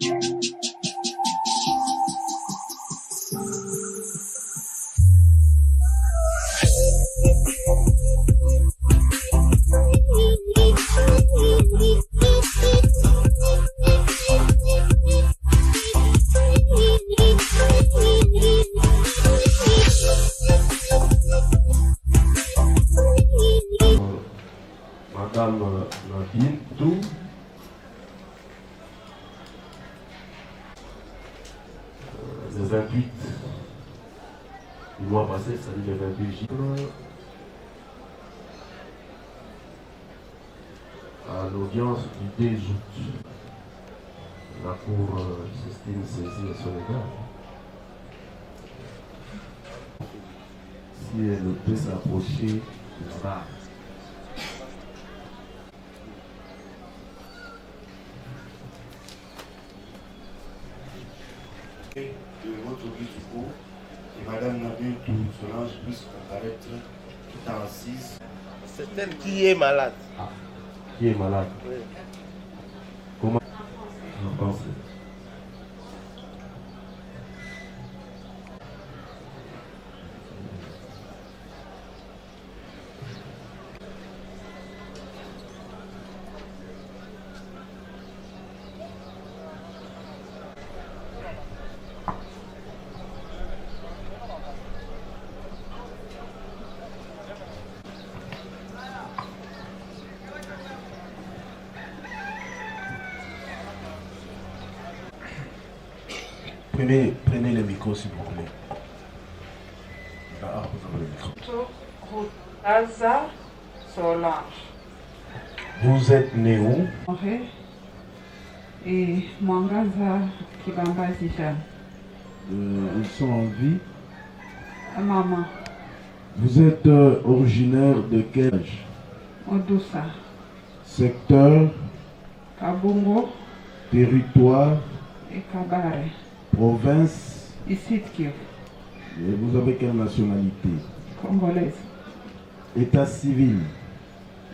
Madame Nadine Dou, le 28 du mois passé, c'est-à-dire le 28 juillet, à l'audience du 2 août, la Cour s'estime saisie à son égard. Si elle peut s'approcher de la barre. De votre discours et Madame Nadine Solange puisse comparaître tout en assise. C'est elle qui est malade. Ah, qui est malade? Oui. Comment vous pensez? Prenez le micro s'il vous plaît. Ah, vous avez le micro. Routaza Solange. Vous êtes né où? Et Mwangaza Kibamba Zishan. Ils sont en vie. Maman. Vous êtes originaire de quel âge? Odusa. Secteur, Kabungo territoire, et Kabare. province. Ici Kiv. Et vous avez quelle nationalité? Congolaise. État civil.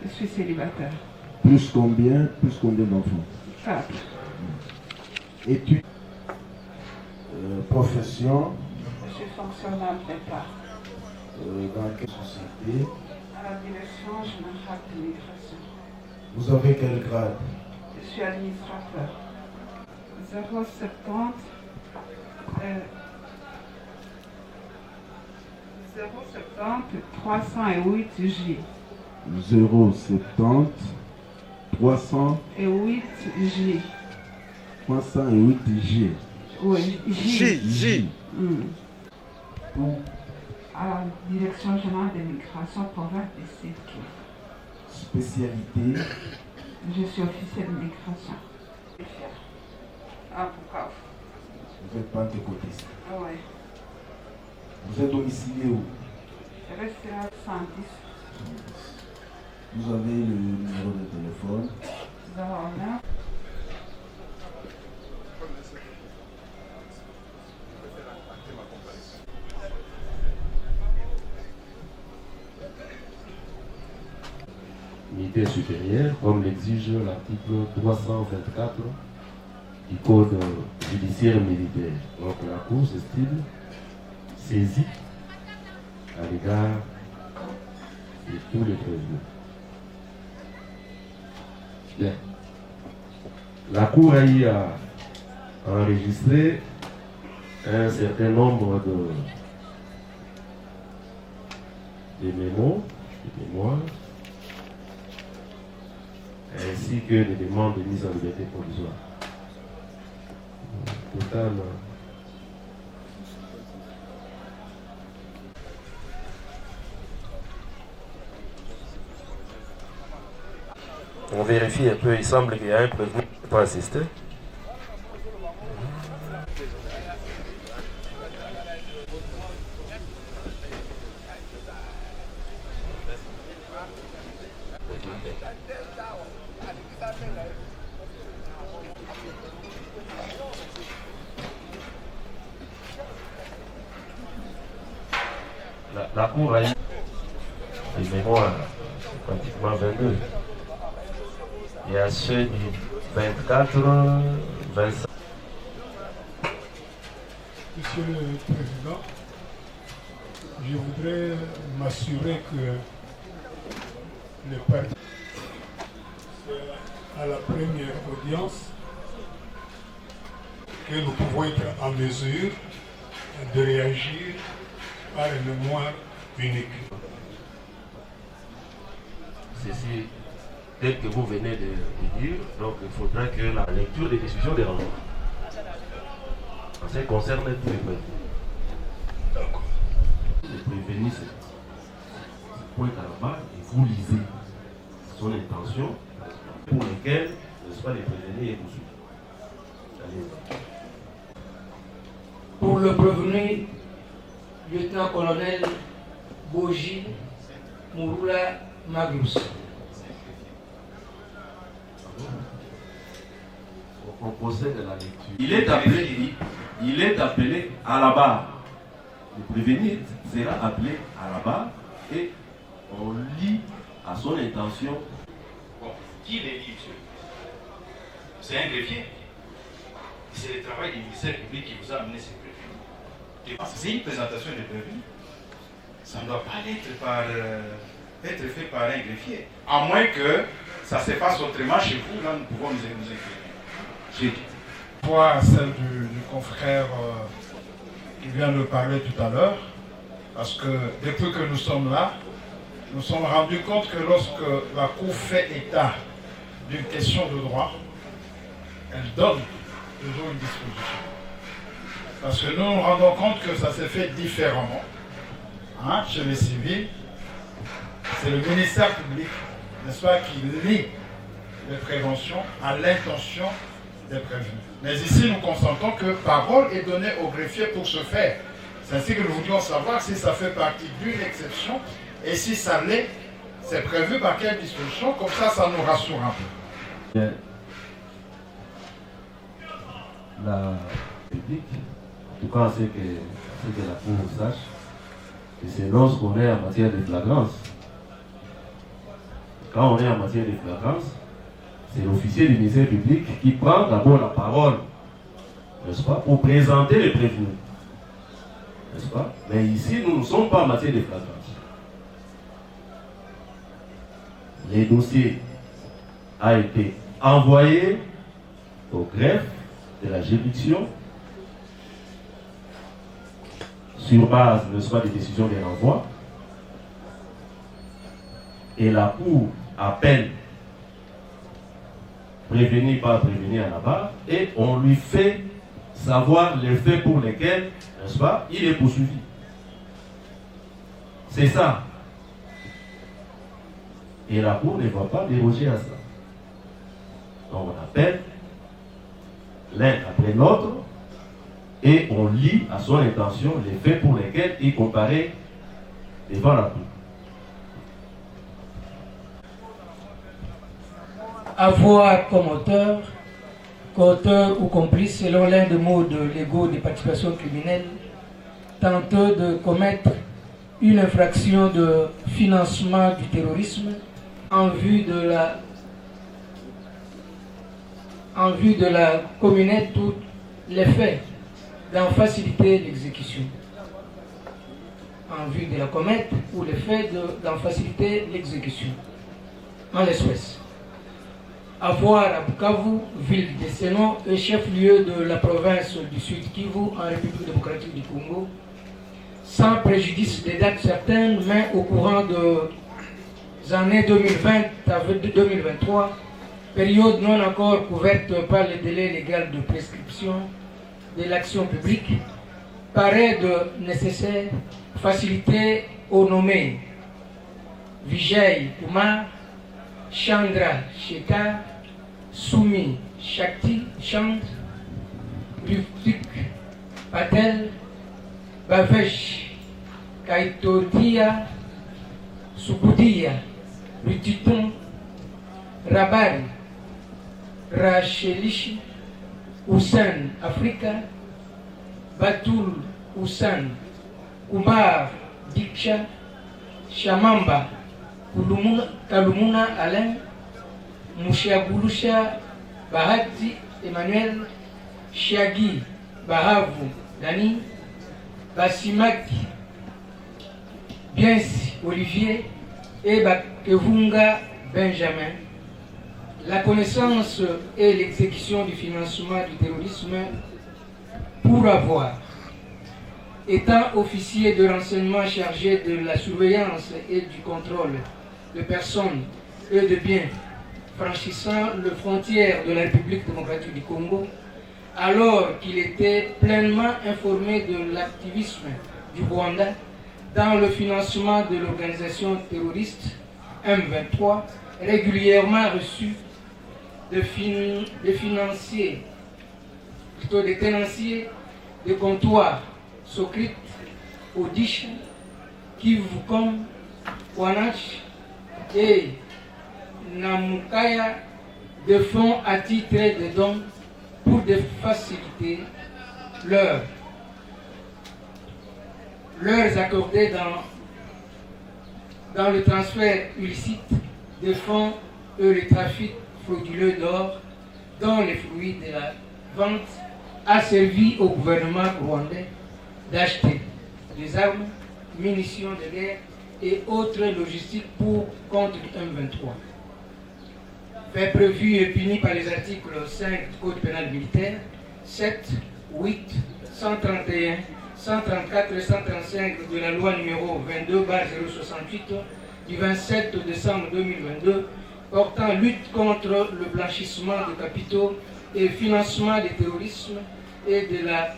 Je suis célibataire. Plus combien d'enfants? 4. Études. Profession. Je suis fonctionnaire d'État. Dans quelle société? À la direction générale de l'immigration. Vous avez quel grade? Je suis administrateur. 070 308 J. 070 300 Et 8 J. 308 G. Oui, J. Pour À la direction générale de l'immigration province de Sud-Kivu. spécialité. Je suis officier de l'immigration. À Bukavu. Vous êtes pentecôtiste. Ah ouais. Vous êtes domicilié où? Je reste à 110. Vous avez le numéro de téléphone. 09. Unité supérieure, comme l'exige l'article 324 du Code judiciaire militaire. Donc la Cour s'estime saisie à l'égard de tous les prévenus. Bien. La Cour a eu à enregistrer un certain nombre de mémoires, ainsi que des demandes de mise en liberté provisoire. Total. On vérifie un peu, il semble qu'il y a un prévenu qui n'a pas assisté. La Cour a eu des mémoires, pratiquement 22. Il y a ceux du 24, 25. Monsieur le Président, je voudrais m'assurer que le parti, à la première audience, que nous pouvons être en mesure de réagir par une mémoire unique. Ceci, tel que vous venez de dire, donc il faudra que la lecture des décisions des renvois. Ça concerne tous les prévenus. D'accord. Les prévenus, c'est point à la barre et vous lisez son intention pour lesquelles, n'est-ce pas, les prévenus et poursuivis. Pour le prévenu, lieutenant-colonel Boji Mouroula Magnus. On procède à la lecture. Il est appelé à la barre. Le prévenu sera appelé à la barre et on lit à son intention. Bon, qui les lit, monsieur? C'est un greffier. C'est le travail du ministère public qui vous a amené ces prévenus. C'est une présentation de prévenus. Ça ne doit pas être fait par un greffier. À moins que ça se passe autrement chez vous, là nous pouvons nous incliner. J'ai dit. Celle du confrère qui vient de parler tout à l'heure, parce que depuis que nous sommes là, nous sommes rendus compte que lorsque la Cour fait état d'une question de droit, elle donne toujours une disposition. Parce que nous nous rendons compte que ça s'est fait différemment. Chez les civils, c'est le ministère public, n'est-ce pas, qui lie les préventions à l'intention des prévenus. Mais ici, nous constatons que parole est donnée au greffier pour ce faire. C'est ainsi que nous voulions savoir si ça fait partie d'une exception et si ça l'est, c'est prévu par quelle disposition, comme ça nous rassure un peu. La publique, en tout cas c'est que la Cour sache, que c'est lorsqu'on est en matière de flagrance. Quand on est en matière de flagrance, c'est l'officier du ministère public qui prend d'abord la parole, n'est-ce pas, pour présenter les prévenus. N'est-ce pas? Mais ici, nous ne sommes pas en matière de flagrance. Les dossiers ont été envoyés au greffe de la juridiction sur base, n'est-ce pas, des décisions des renvois. Et la Cour appelle prévenu par prévenu à la barre et on lui fait savoir les faits pour lesquels, n'est-ce pas, il est poursuivi. C'est ça. Et la Cour ne va pas déroger à ça. Donc on appelle l'un après l'autre et on lit à son intention les faits pour lesquels il comparaît devant la Cour. Avoir comme auteur, qu'auteur ou complice, selon l'un des mots légaux des participations criminelles, tenter de commettre une infraction de financement du terrorisme en vue de la commettre tous les faits, d'en faciliter l'exécution. En vue de la commettre ou les faits d'en faciliter l'exécution. En l'espèce. Avoir à Bukavu, ville de Seno et chef-lieu de la province du Sud Kivu en République démocratique du Congo, sans préjudice des dates certaines, mais au courant des années 2020 à 2023, période non encore couverte par le délai légal de prescription de l'action publique, paraît de nécessaire faciliter aux nommés Vijay Kumar, Chandra Shekhar, Soumi Shakti Chand, Rutik Patel, Bavesh Kaitodia, Subudia, Rutiton, Rabari, Rachelishi, Hussein Africa, Batul Hussein, Kumar Diksha, Shamamba, Kalumuna Alain, Mushabulusha Bahati Emmanuel, Shagi Bahavu Dani, Basimaki Biensi Olivier et Bakevunga Benjamin. La connaissance et l'exécution du financement du terrorisme pour avoir, étant officier de renseignement chargé de la surveillance et du contrôle de personnes et de biens franchissant les frontières de la République démocratique du Congo, alors qu'il était pleinement informé de l'activisme du Rwanda dans le financement de l'organisation terroriste M23, régulièrement reçu des tenanciers de comptoirs Sokrit, Odish, Kivukom, Wanach et Namukaya de fonds à titre de dons pour faciliter leurs accordés dans le transfert illicite de fonds et le trafic frauduleux d'or, dont les fruits de la vente a servi au gouvernement rwandais d'acheter des armes, munitions de guerre et autres logistiques pour contre du M23. Fait prévu et puni par les articles 5 du Code pénal militaire, 7, 8, 131, 134 et 135 de la loi numéro 22/068 du 27 décembre 2022 portant lutte contre le blanchissement de capitaux et financement du terrorisme et de la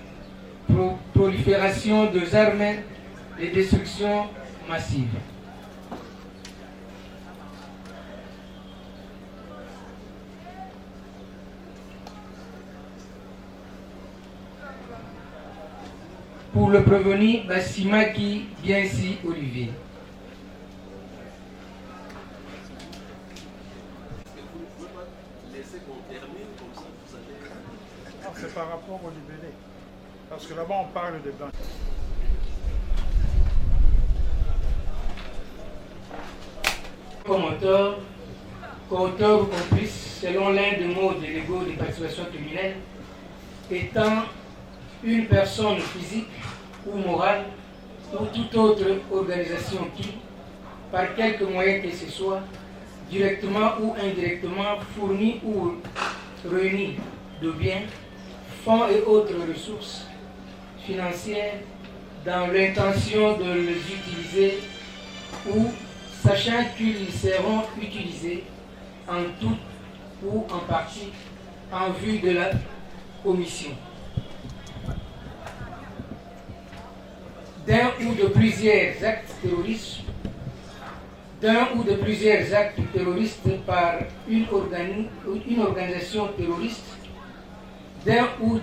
prolifération des armes et destruction massive. Pour le prévenu, Basimaki Biensi Olivier. C'est par rapport au libellé. Parce que là-bas, on parle de blanc. Comme auteur, co-auteur ou complice, selon l'un des mots des légaux de participation criminelle, étant une personne physique ou morale ou toute autre organisation qui, par quelque moyen que ce soit, directement ou indirectement fournit ou réunit de biens, fonds et autres ressources financières dans l'intention de les utiliser ou sachant qu'ils seront utilisés en tout ou en partie en vue de la commission d'un ou de plusieurs actes terroristes, par une organisation terroriste, d'un ou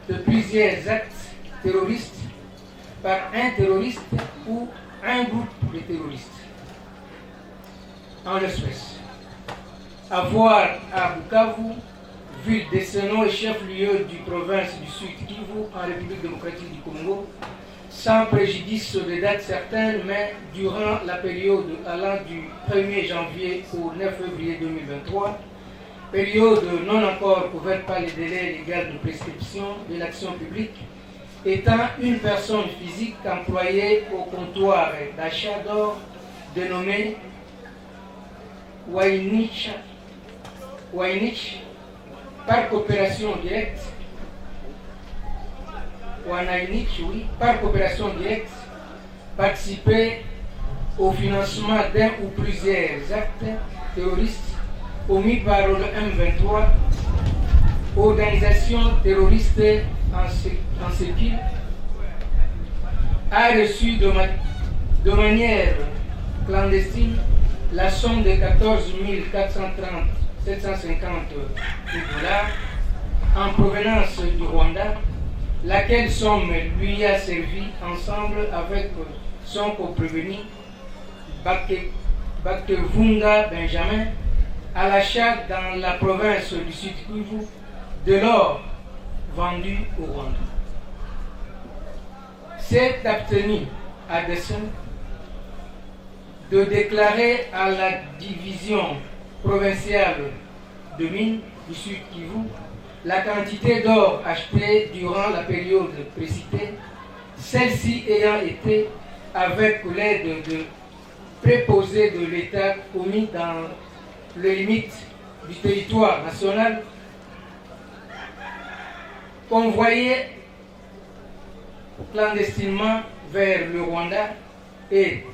de plusieurs actes terroristes par un terroriste ou un groupe de terroristes. En l'espèce, avoir à Bukavu, ville de Seno et chef-lieu du province du Sud Kivu en République démocratique du Congo, sans préjudice des dates certaines, mais durant la période allant du 1er janvier au 9 février 2023, période non encore couverte par les délais légaux de prescription de l'action publique, étant une personne physique employée au comptoir d'achat d'or dénommé Wainich, par coopération directe, par coopération directe, participer au financement d'un ou plusieurs actes terroristes commis par le M23, organisation terroriste en séquille, a reçu de manière clandestine la somme de 14 750 $ en provenance du Rwanda, laquelle somme lui a servi ensemble avec son co-prévenu Bakevunga Benjamin à l'achat dans la province du Sud Kivu de l'or vendu au Rwanda. C'est obtenu à dessein de déclarer à la division provinciale de mines du Sud Kivu la quantité d'or achetée durant la période précitée celle-ci ayant été, avec l'aide de préposés de l'État commis dans les limites du territoire national, convoyés clandestinement vers le Rwanda et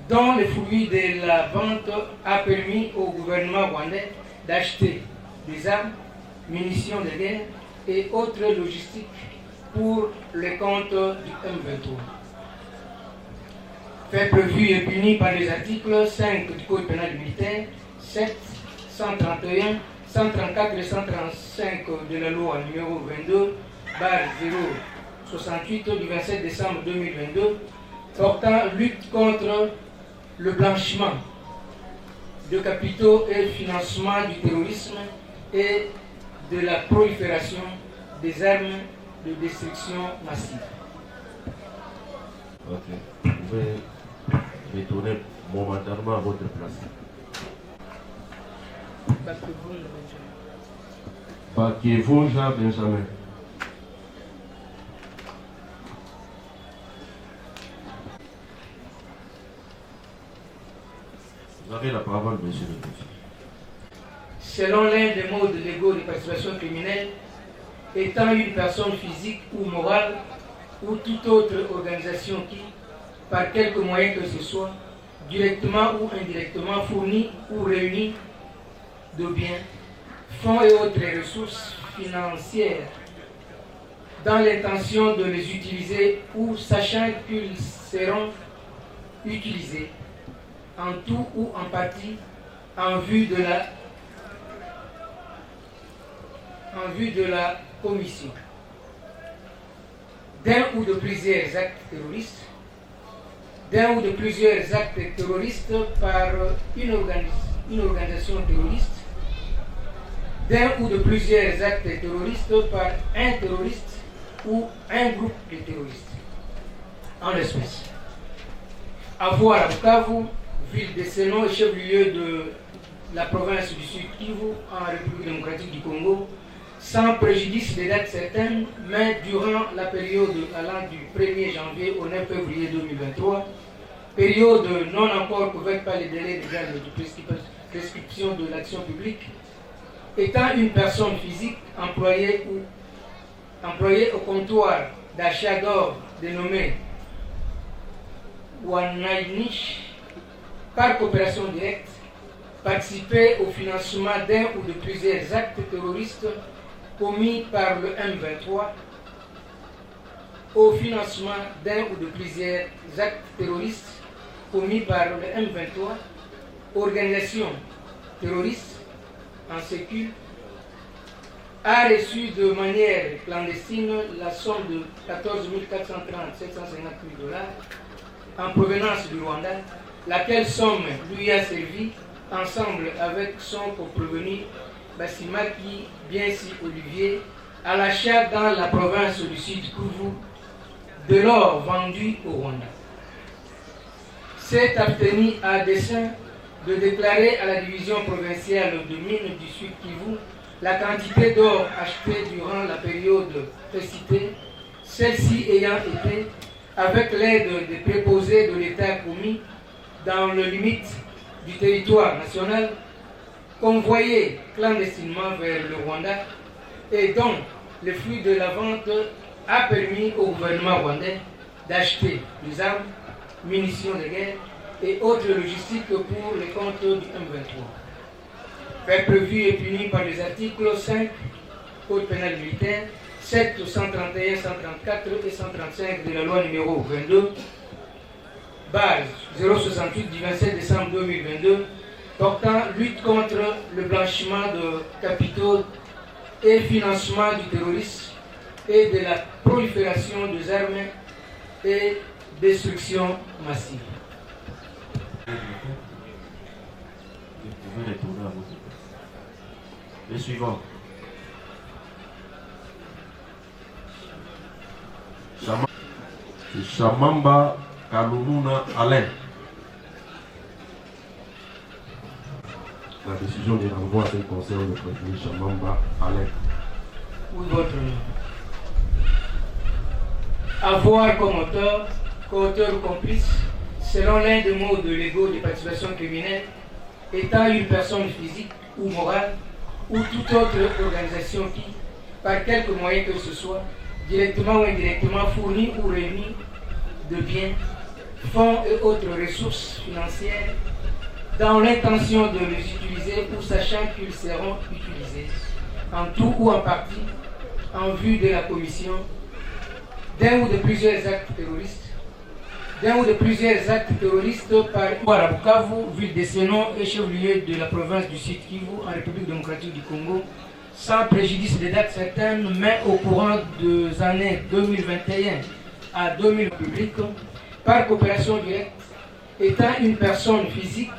dont le fruit de la vente a permis au gouvernement rwandais d'acheter des armes, munitions de guerre et autres logistiques pour le compte du M23. Fait prévu et puni par les articles 5 du Code pénal militaire, 7, 131, 134 et 135 de la loi numéro 22/068 du 27 décembre 2022 portant lutte contre le blanchiment de capitaux et financement du terrorisme et de la prolifération des armes de destruction massive. Ok. Vous pouvez retourner momentanément à votre place. Bakevou Jean Benjamin. Vous avez la parole, monsieur le président. Selon l'un des modes légaux de participation criminelle, étant une personne physique ou morale ou toute autre organisation qui, par quelque moyen que ce soit, directement ou indirectement fournit ou réunit de biens, fonds et autres ressources financières dans l'intention de les utiliser ou sachant qu'ils seront utilisés en tout ou en partie en vue de la commission d'un ou de plusieurs actes terroristes, par une organisation terroriste, d'un ou de plusieurs actes terroristes par un terroriste ou un groupe de terroristes. En l'espèce, avoir à Bukavu, ville de Seno et chef-lieu de la province du Sud Kivu en République démocratique du Congo, sans préjudice des dates certaines, mais durant la période allant du 1er janvier au 9 février 2023, période non encore couverte par les délais légaux de prescription de l'action publique, étant une personne physique employée au comptoir d'achat d'or dénommé Wanainish, par coopération directe, participer au financement d'un ou de plusieurs actes terroristes commis par le M23, au financement d'un ou de plusieurs actes terroristes commis par le M23, organisation terroriste en sécu, a reçu de manière clandestine la somme de 14 430 750 000 $ en provenance du Rwanda, laquelle somme lui a servi, ensemble avec son co-prévenu Bassimaki Biensi Olivier, à l'achat dans la province du Sud Kivu de l'or vendu au Rwanda. S'est abstenu à dessein de déclarer à la division provinciale de mines du Sud Kivu la quantité d'or achetée durant la période précitée, celle-ci ayant été, avec l'aide des préposés de l'État commis dans les limites du territoire national, convoyée clandestinement vers le Rwanda et dont le fruit de la vente a permis au gouvernement rwandais d'acheter des armes, munitions de guerre et autres logistiques pour les comptes du M23. Fait prévu et puni par les articles 5 Code pénal militaire, 7, 131, 134 et 135 de la loi numéro 22, base 068 du 27 décembre 2022, portant lutte contre le blanchiment de capitaux et financement du terrorisme et de la prolifération des armes et destruction massive. Vous pouvez retourner à votre place. Le suivant. Shamamba Kalumuna Alain. La décision de renvoi à ce conseil de préfet Shamamba Alain. Oui, votre nom. avoir comme auteur, co-auteur ou complice, selon l'un des mots de l'ego de participation criminelle, étant une personne physique ou morale, ou toute autre organisation qui, par quelque moyen que ce soit, directement ou indirectement fournit ou réunit de biens, fonds et autres ressources financières, dans l'intention de les utiliser ou sachant qu'ils seront utilisés, en tout ou en partie, en vue de la commission d'un ou de plusieurs actes terroristes, par à Bukavu, ville de Sénon et chef-lieu de la province du Sud Kivu en République démocratique du Congo, sans préjudice de dates certaines, mais au courant des années 2021 à 2000 public, par coopération directe, étant une personne physique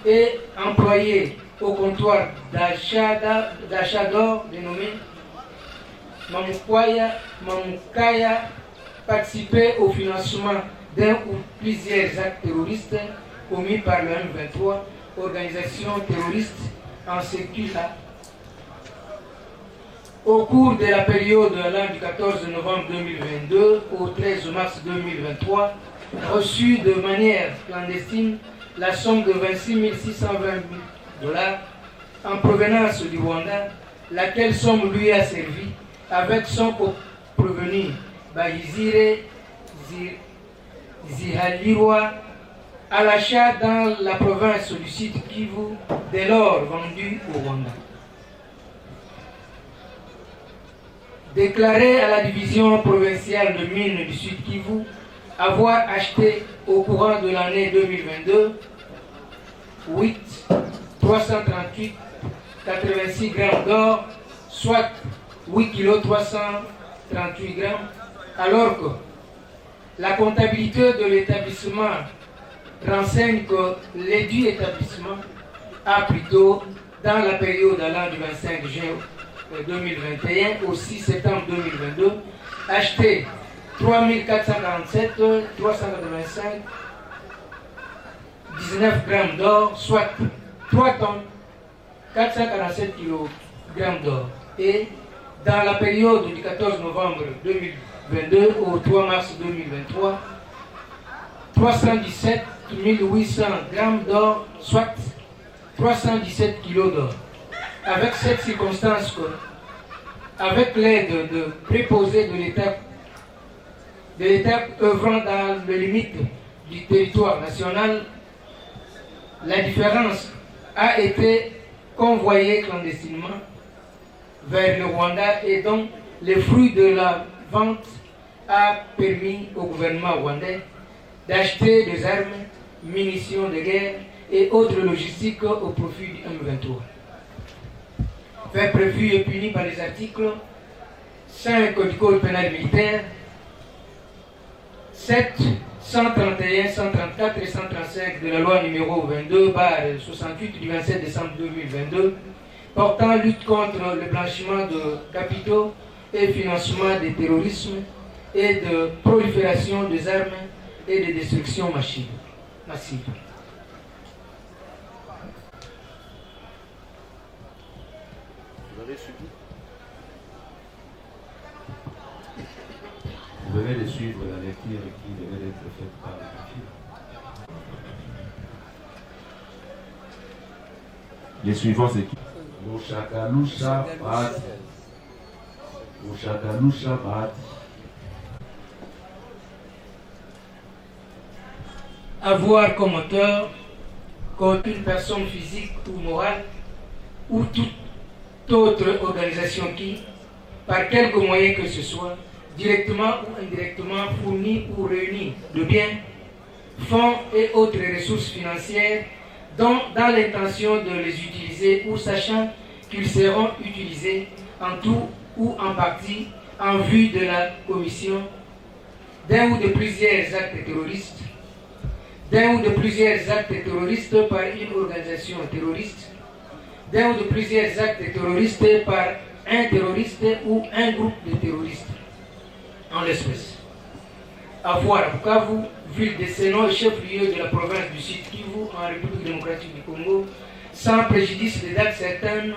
et employé au comptoir d'achat d'or dénommé Mamukaya, participer au financement d'un ou plusieurs actes terroristes commis par le M23, organisation terroriste en circulant. Au cours de la période allant du 14 novembre 2022 au 13 mars 2023, reçu de manière clandestine la somme de 26 620 $, en provenance du Rwanda, laquelle somme lui a servi avec son provenu Bayizire Zihalirwa à l'achat dans la province du Sud Kivu, dès lors vendu au Rwanda. Déclaré à la division provinciale de mines du Sud Kivu avoir acheté au courant de l'année 2022 338 86 grammes d'or, soit 8 kg 338 grammes, alors que la comptabilité de l'établissement renseigne que l'édit établissement a plutôt, dans la période allant du 25 juin 2021 au 6 septembre 2022, acheté 3447 385 19 grammes d'or, soit 3 tonnes 447 kg d'or. Et dans la période du 14 novembre 2022 au 3 mars 2023, 317 800 grammes d'or, soit 317 kg d'or. Avec cette circonstance, avec l'aide de préposés de l'État œuvrant dans les limites du territoire national, la différence a été convoyée clandestinement vers le Rwanda et donc le fruit de la vente a permis au gouvernement rwandais d'acheter des armes, munitions de guerre et autres logistiques au profit du M23. Fait prévu et puni par les articles 5 du Code pénal militaire, 7, 131, 134 et 135 de la loi numéro 22/68 du 27 décembre 2022 portant lutte contre le blanchiment de capitaux et financement du terrorisme et de prolifération des armes et de destruction massive. Vous avez suivi? Vous venez de suivre la lecture qui devait être faite par le greffier. Les suivants, c'est qui? Mushakalusha Bhati. Mushakalusha Bhati. Avoir comme auteur qu'une personne physique ou morale ou toute autre organisation qui, par quelque moyen que ce soit, directement ou indirectement fournit ou réunit de biens, fonds et autres ressources financières dans l'intention de les utiliser ou sachant qu'ils seront utilisés en tout ou en partie en vue de la commission d'un ou de plusieurs actes terroristes, par une organisation terroriste, d'un ou de plusieurs actes terroristes par un terroriste ou un groupe de terroristes, en l'espèce. Avoir à Bukavu, ville de Sénon et chef-lieu de la province du Sud Kivu en République démocratique du Congo, sans préjudice de dates certaines,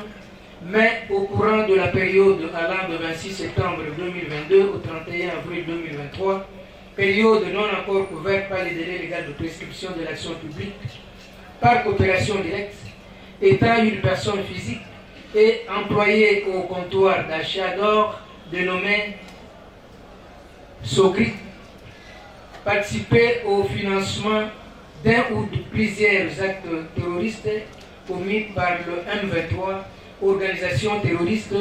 mais au courant de la période allant du 26 septembre 2022 au 31 avril 2023, période non encore couverte par les délais légaux de prescription de l'action publique, par coopération directe, étant une personne physique et employée au comptoir d'achat d'or dénommé Sogrit, participer au financement d'un ou de plusieurs actes terroristes commis par le M23, organisation terroriste,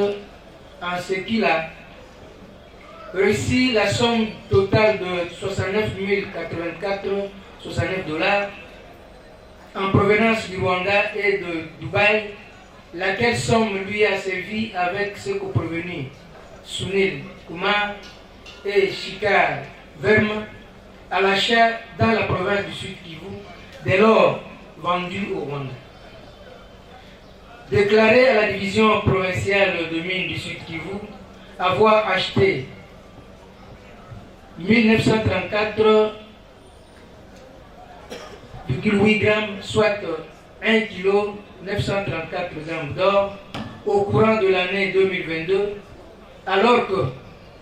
en ce qu'il a réussi la somme totale de 69 084,69 $ en provenance du Rwanda et de Dubaï, laquelle somme lui a servi avec ses coprovenus Sunil Kumar et Shikar Verma à l'achat dans la province du Sud Kivu, dès lors vendu au Rwanda. Déclaré à la division provinciale de mines du Sud Kivu avoir acheté 1934,8 grammes, soit 1 kg 934 grammes d'or au courant de l'année 2022, alors que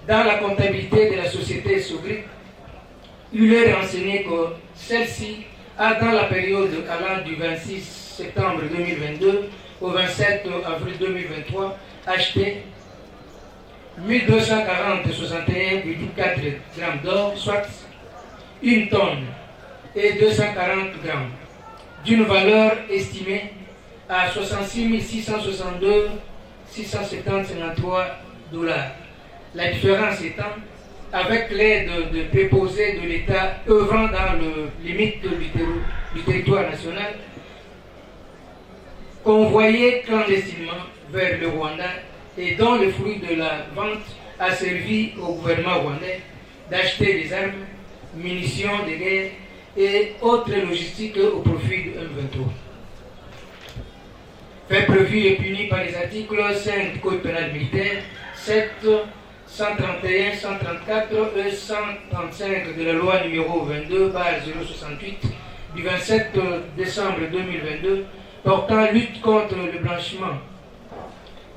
dans la comptabilité de la société Sogrit, il est renseigné que celle-ci a, dans la période allant du 26 septembre 2022 au 27 avril 2023, acheté 1240,61,4 grammes d'or, soit 1 tonne et 240 grammes, d'une valeur estimée à 66 662,670,93 $. La différence étant avec l'aide de préposés de l'État œuvrant dans les limites du territoire national, convoyés clandestinement vers le Rwanda et dont le fruit de la vente a servi au gouvernement rwandais d'acheter des armes, munitions de guerre et autres logistiques au profit du M23. Fait prévu et puni par les articles 5 du Code pénal militaire, 7, 131, 134 et 135 de la loi numéro 22/068 du 27 décembre 2022 portant lutte contre le blanchiment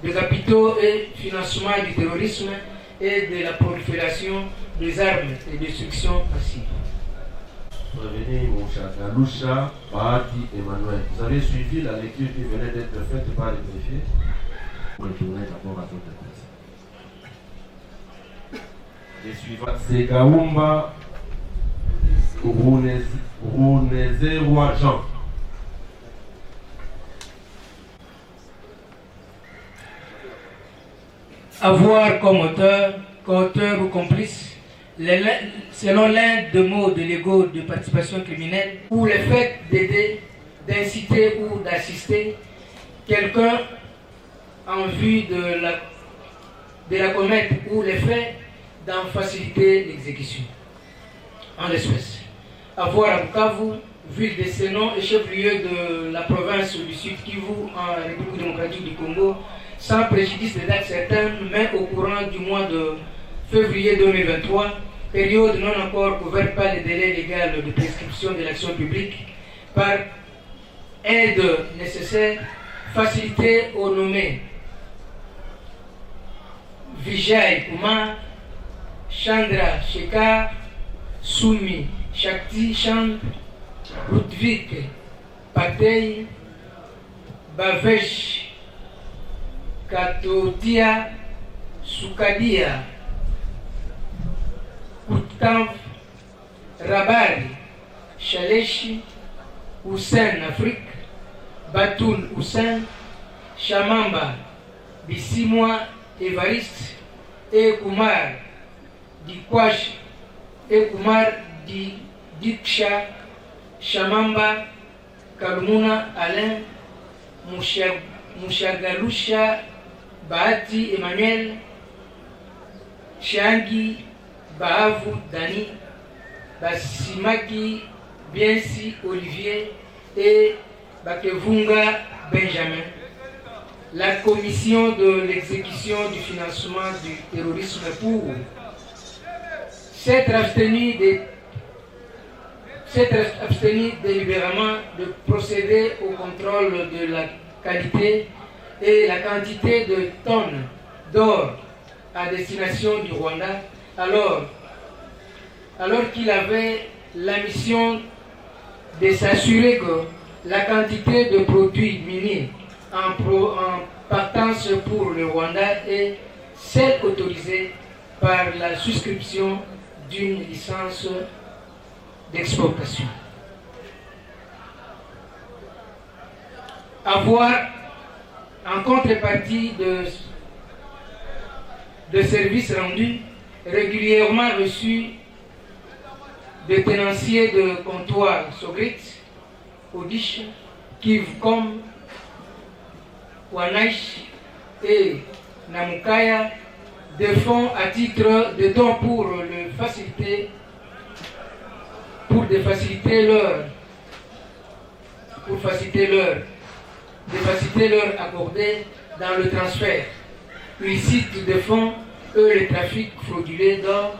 des capitaux et financement du terrorisme et de la prolifération des armes et destruction massive. Prévenez mon cher Galusha Bahati Emmanuel. Vous avez suivi la lecture qui venait d'être faite par les greffiers. Pour retourner d'abord à votre place. Les suivants, c'est Gaoumba Rounezerwa Jean. Avoir comme auteur ou complice, selon l'un des mots de l'ego de participation criminelle, ou le fait d'aider, d'inciter ou d'assister quelqu'un en vue de la commettre, ou le fait d'en faciliter l'exécution. En l'espèce, avoir à Bukavu, ville de Sénon et chef-lieu de la province du Sud Kivu en République démocratique du Congo, sans préjudice de date certaine, mais au courant du mois de février 2023, période non encore couverte par les délais légaux de prescription de l'action publique, par aide nécessaire, facilité au nommé Vijay Kumar, Chandra Shekhar, Sumi Shakti Chand, Ludwig Patey, Bavesh Katodia, Sukadia, Utkamp, Rabari, Chaleshi, Hussein Afrique, Batoul Hussein, Chamamba, Bissimwa Evariste, et Kumar Dikwash, et Kumar Diksha, Chamamba, Kalmuna Alain, Mushagalusha Bahati Emmanuel, Chiangi Bahavu Dani, Basimaki Biensi Olivier et Bakevunga Benjamin. La commission de l'exécution du financement du terrorisme pour s'être abstenu délibérément de procéder au contrôle de la qualité et la quantité de tonnes d'or à destination du Rwanda, alors qu'il avait la mission de s'assurer que la quantité de produits miniers en partance pour le Rwanda est celle autorisée par la souscription d'une licence d'exportation. Avoir en contrepartie de services rendus régulièrement reçus des tenanciers de comptoir Sogrit, Odish, Kivcom, Wanaish et Namukaya des fonds à titre de dons pour faciliter leur accorder dans le transfert illicite de fonds et le trafic frauduleux d'or,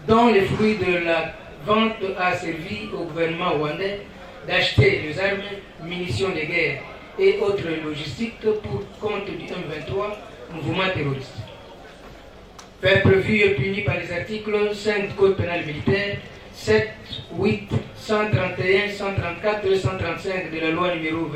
dont les fruits de la vente a servi au gouvernement rwandais d'acheter les armes, munitions de guerre et autres logistiques pour compte du M23, mouvement terroriste. Fait prévu et puni par les articles 5 du Code pénal militaire, 7, 8, 131, 134 et 135 de la loi numéro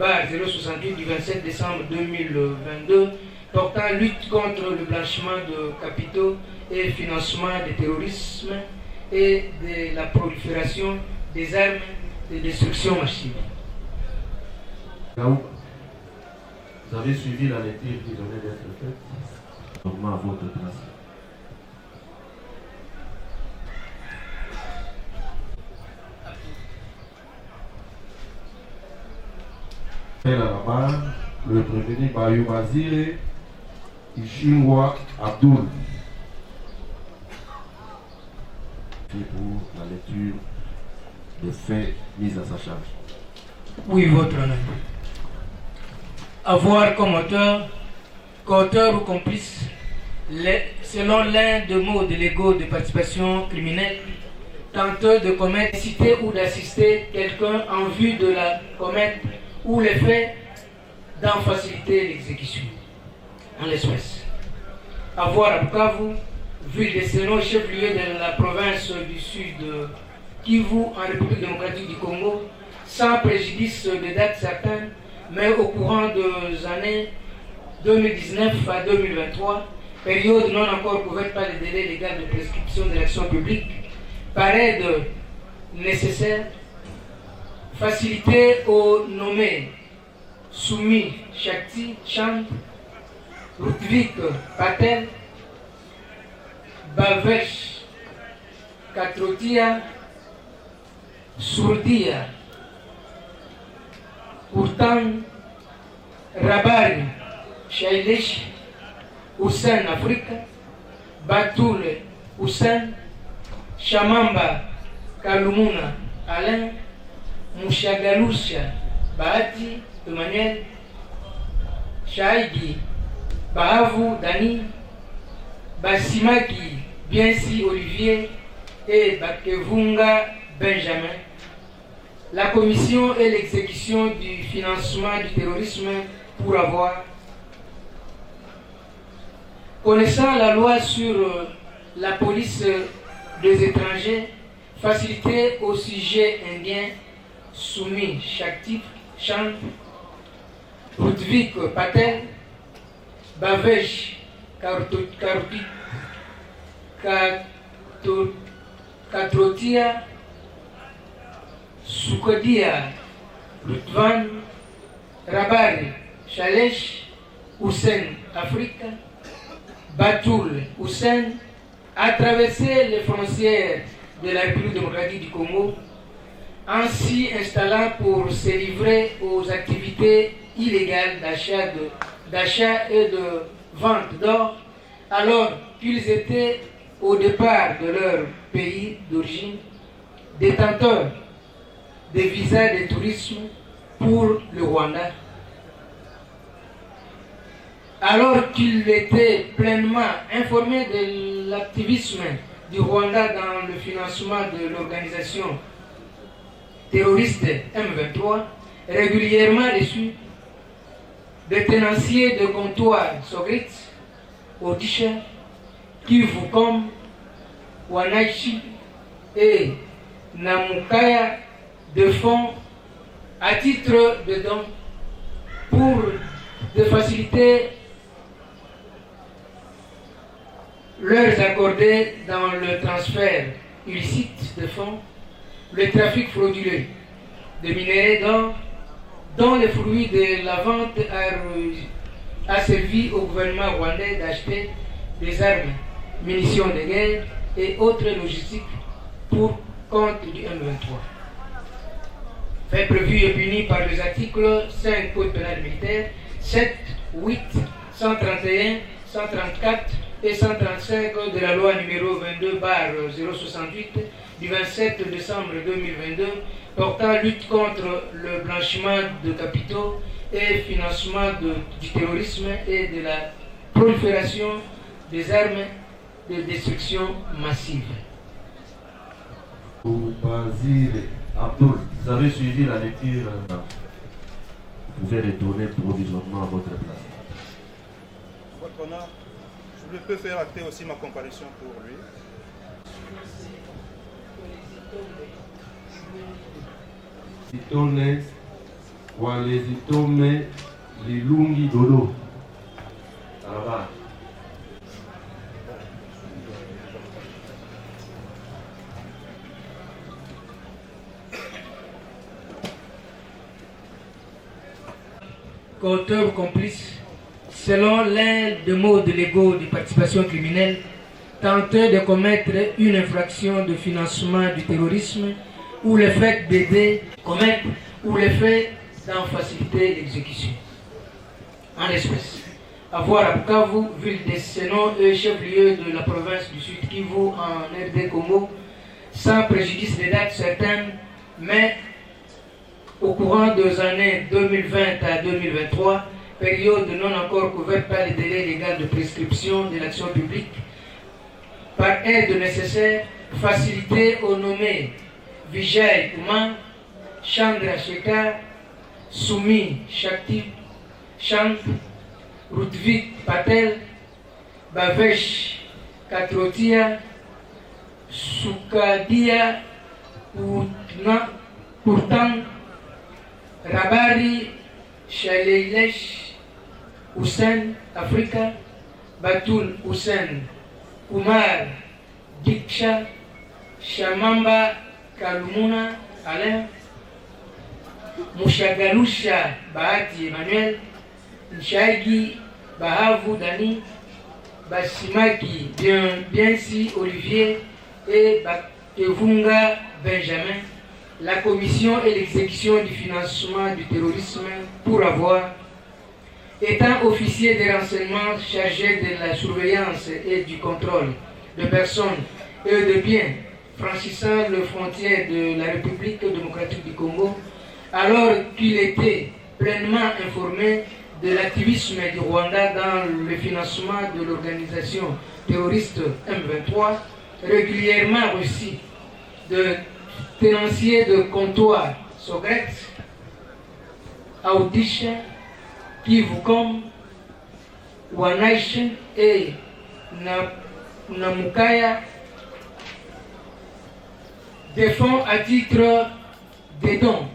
22/068 du 27 décembre 2022 portant lutte contre le blanchiment de capitaux et financement du terrorisme et de la prolifération des armes de destruction massive. Vous avez suivi la lecture qui venait d'être faite. Comment à votre place. Le prévenu Bayou Bazire Ishimwa Abdul. Pour la lecture des faits mis à sa charge. Oui, votre honneur. Avoir comme auteur, qu'auteur ou complice, selon l'un des mots légaux de participation criminelle, tenteux de commettre, citer ou d'assister quelqu'un en vue de la commettre ou les faits d'en faciliter l'exécution. En l'espèce. Avoir à Bukavu, ville de Seno, chef-lieu de la province du Sud Kivu, en République démocratique du Congo, sans préjudice de date certaine, mais au courant des années 2019 à 2023, période non encore couverte par le délai légal de prescription de l'action publique, paraît nécessaire faciliter aux nommés Soumi Shakti Chand, Rutvik Patel, Bavesh Katrotia, Sourdia, Urtan, Rabari, Shailesh, Hussein Afrika, Batul Hussein, Shamamba Kalumuna Alain, Mushagalusha Bahati Emmanuel, Shaigi Bahavu Dani, Basimaki Biensi Olivier et Bakevunga Benjamin. La commission et l'exécution du financement du terrorisme pour avoir, connaissant la loi sur la police des étrangers, facilité au sujet indien Soumi Shakti Chand, Rutvik Patel, Bavesh Katrotia, Sukodia, Rutvan, Rabari, Shalesh, Hussein Afrika, Batul Hussein, a traversé les frontières de la République démocratique du Congo, ainsi installant pour se livrer aux activités illégales d'achat et de vente d'or, alors qu'ils étaient au départ de leur pays d'origine détenteurs des visas de tourisme pour le Rwanda. Alors qu'il était pleinement informé de l'activisme du Rwanda dans le financement de l'organisation terroriste M23, régulièrement reçu des tenanciers de comptoir Sogrit, Odisha, Kivukom, Wanaichi et Namukaya de fonds à titre de don pour de faciliter leur accorder dans le transfert illicite de fonds, le trafic frauduleux de minerais d'or, dont les fruits de la vente a servi au gouvernement rwandais d'acheter des armes, munitions de guerre et autres logistiques pour compte du M23. Fait prévu et puni par les articles 5 Code pénal militaire, 7, 8, 131, 134 et 135 de la loi numéro 22/068 du 27 décembre 2022 portant lutte contre le blanchiment de capitaux et financement du terrorisme et de la prolifération des armes de destruction massive. Basile Abdul, vous avez suivi la lecture. Vous pouvez retourner provisoirement à votre place. Votre honneur, je peux faire acter aussi ma comparution pour lui. Zitone, wale zitome, lilungi dodo. Là-bas. Coauteur ou complice, selon l'un des modes légaux de participation criminelle, tenter de commettre une infraction de financement du terrorisme ou le fait d'aider commettre ou le fait d'en faciliter l'exécution. En espèce, avoir à Bukavu, ville de Sénon et chef-lieu de la province du Sud Kivu en RD Congo, sans préjudice des dates certaines, mais au courant des années 2020 à 2023, période non encore couverte par les délais légaux de prescription de l'action publique, par aide nécessaire, facilité au nommé Vijay Kumar, Chandra Shekhar, Sumi Shakti, Chand, Rutvik Patel, Bavesh Katrotia, Sukadia Pourtant, Rabari Shaleilesh Hussein Africa, Batul Hussein Kumar Diksha, Shamamba Kalumuna Alain, Mushagalusha Bahati Emmanuel, Nshagi Bahavu Dani, Basimaki Biensi Olivier et Bakevunga Benjamin, la commission et l'exécution du financement du terrorisme pour avoir, étant officier des renseignements chargé de la surveillance et du contrôle de personnes et de biens franchissant les frontières de la République démocratique du Congo, alors qu'il était pleinement informé de l'activisme du Rwanda dans le financement de l'organisation terroriste M23, régulièrement reçu de tenanciers de comptoir Sogret, Audisha, Kivukom, Wanaichi et Namukaya, des fonds à titre de dons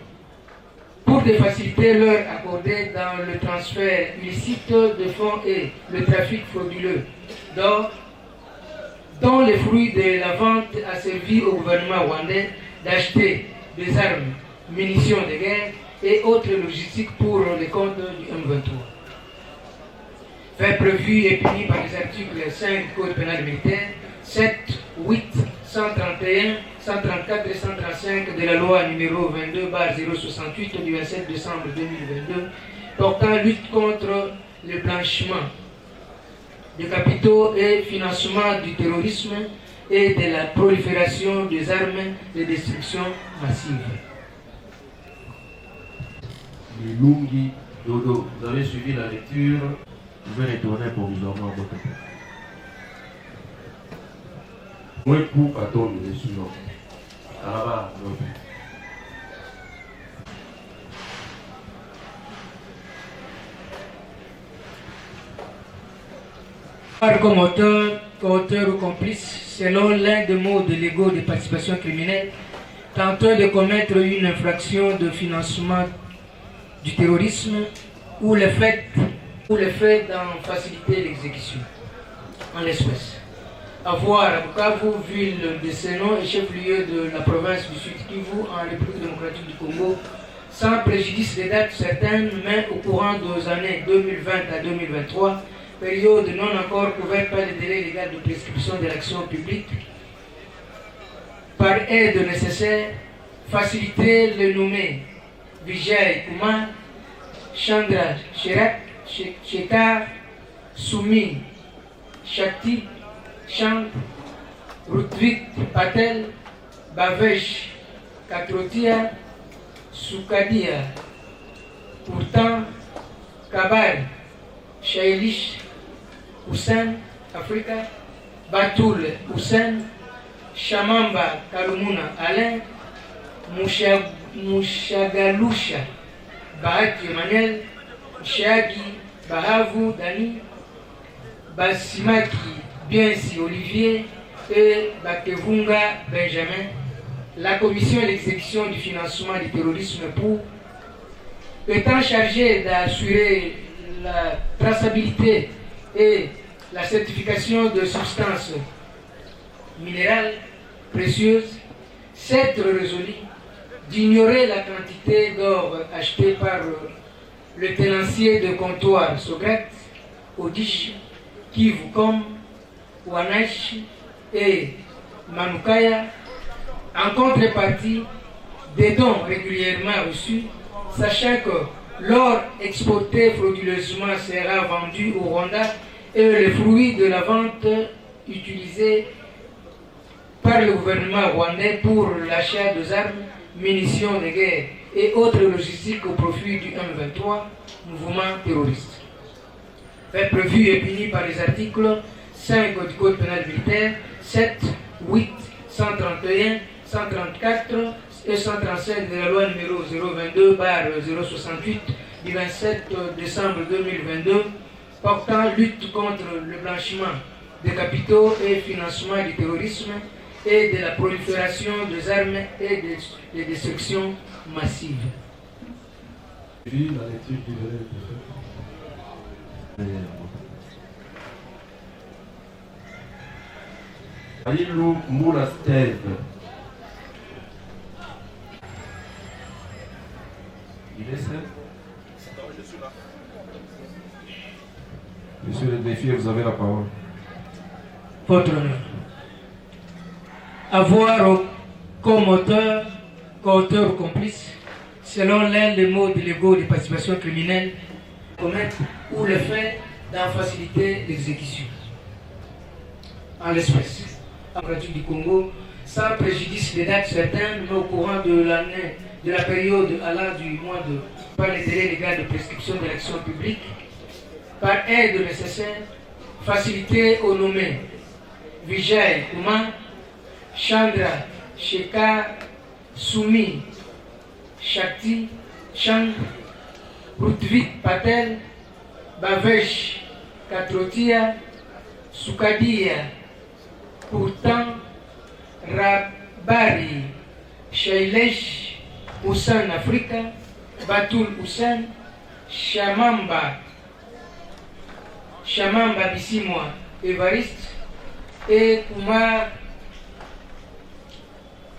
pour de faciliter leur accordé dans le transfert illicite de fonds et le trafic frauduleux d'or, dont les fruits de la vente a servi au gouvernement rwandais d'acheter des armes, munitions de guerre et autres logistiques pour les comptes du M23. Fait prévu et puni par les articles 5 Code pénal militaire, 7, 8, 131, 134 et 135 de la loi numéro 22/068 du 27 décembre 2022 portant lutte contre le blanchiment de capitaux et financement du terrorisme et de la prolifération des armes de destruction massive. Lilungi Dodo, vous avez suivi la lecture, vous pouvez retourner provisoirement à votre place. Moi, pour attendre les suivants. Là-bas, Comme auteur ou complice, selon l'un des mots de l'ego de participation criminelle, tentant de commettre une infraction de financement du terrorisme ou le fait d'en faciliter l'exécution. En l'espèce. Avoir à Bukavu, ville de Sénon et chef-lieu de la province du Sud Kivu en République démocratique du Congo, sans préjudice des dates certaines, mais au courant des années 2020 à 2023, période non encore couverte par le délai légal de prescription de l'action publique, par aide nécessaire, faciliter le nommé Vijay Kumar, Chandra Shekhar, Soumi, Shakti, Chand, Rutvik Patel, Bavesh Katrotia, Sukadia, Pourtant, Kabar, Shailish, Hussein, Africa, Batul Hussein, Shamamba Kalumuna Alain, Mushagalusha Bahati Emmanuel, Shagi Bahavu Dani, Basimaki Biensi Olivier et Bakevunga Benjamin, la commission et l'exécution du financement du terrorisme étant chargée d'assurer la traçabilité et la certification de substances minérales précieuses, s'être résolu d'ignorer la quantité d'or achetée par le tenancier de comptoir Sograt, Odish, Kivukom, Wanash et Manukaya, en contrepartie des dons régulièrement reçus, sachant que l'or exporté frauduleusement sera vendu au Rwanda et le fruit de la vente utilisé par le gouvernement rwandais pour l'achat des armes, munitions de guerre et autres logistiques au profit du M23, mouvement terroriste. Fait prévu et puni par les articles 5 du Code pénal militaire, 7, 8, 131, 134 et 137 de la loi numéro 022/068 du 27 décembre 2022 portant lutte contre le blanchiment des capitaux et financement du terrorisme et de la prolifération des armes et des destructions massives. Puis la lecture qui venait de faire. Aïlou Moulastev. Il est seul. Monsieur le défi, vous avez la parole. Votre honneur. Avoir comme auteur, co-auteur ou complice, selon l'un des mots de l'ego de participation criminelle, commettre ou le fait d'en faciliter l'exécution. En l'espèce, en pratique du Congo, sans préjudice des dates certaines, mais au courant de l'année, de la période allant du mois de par les délais légaux de prescription de l'action publique, par aide nécessaire, facilité au nommé Vijay Kumar, Chandra Shekhar, Soumi, Shakti, Chand, Rutvik Patel, Bavesh Katrotia, Sukadia, Pourtant, Rabari, Shailesh, Hussein Africa, Batul Hussein, Shamamba Bissimwa, Évariste et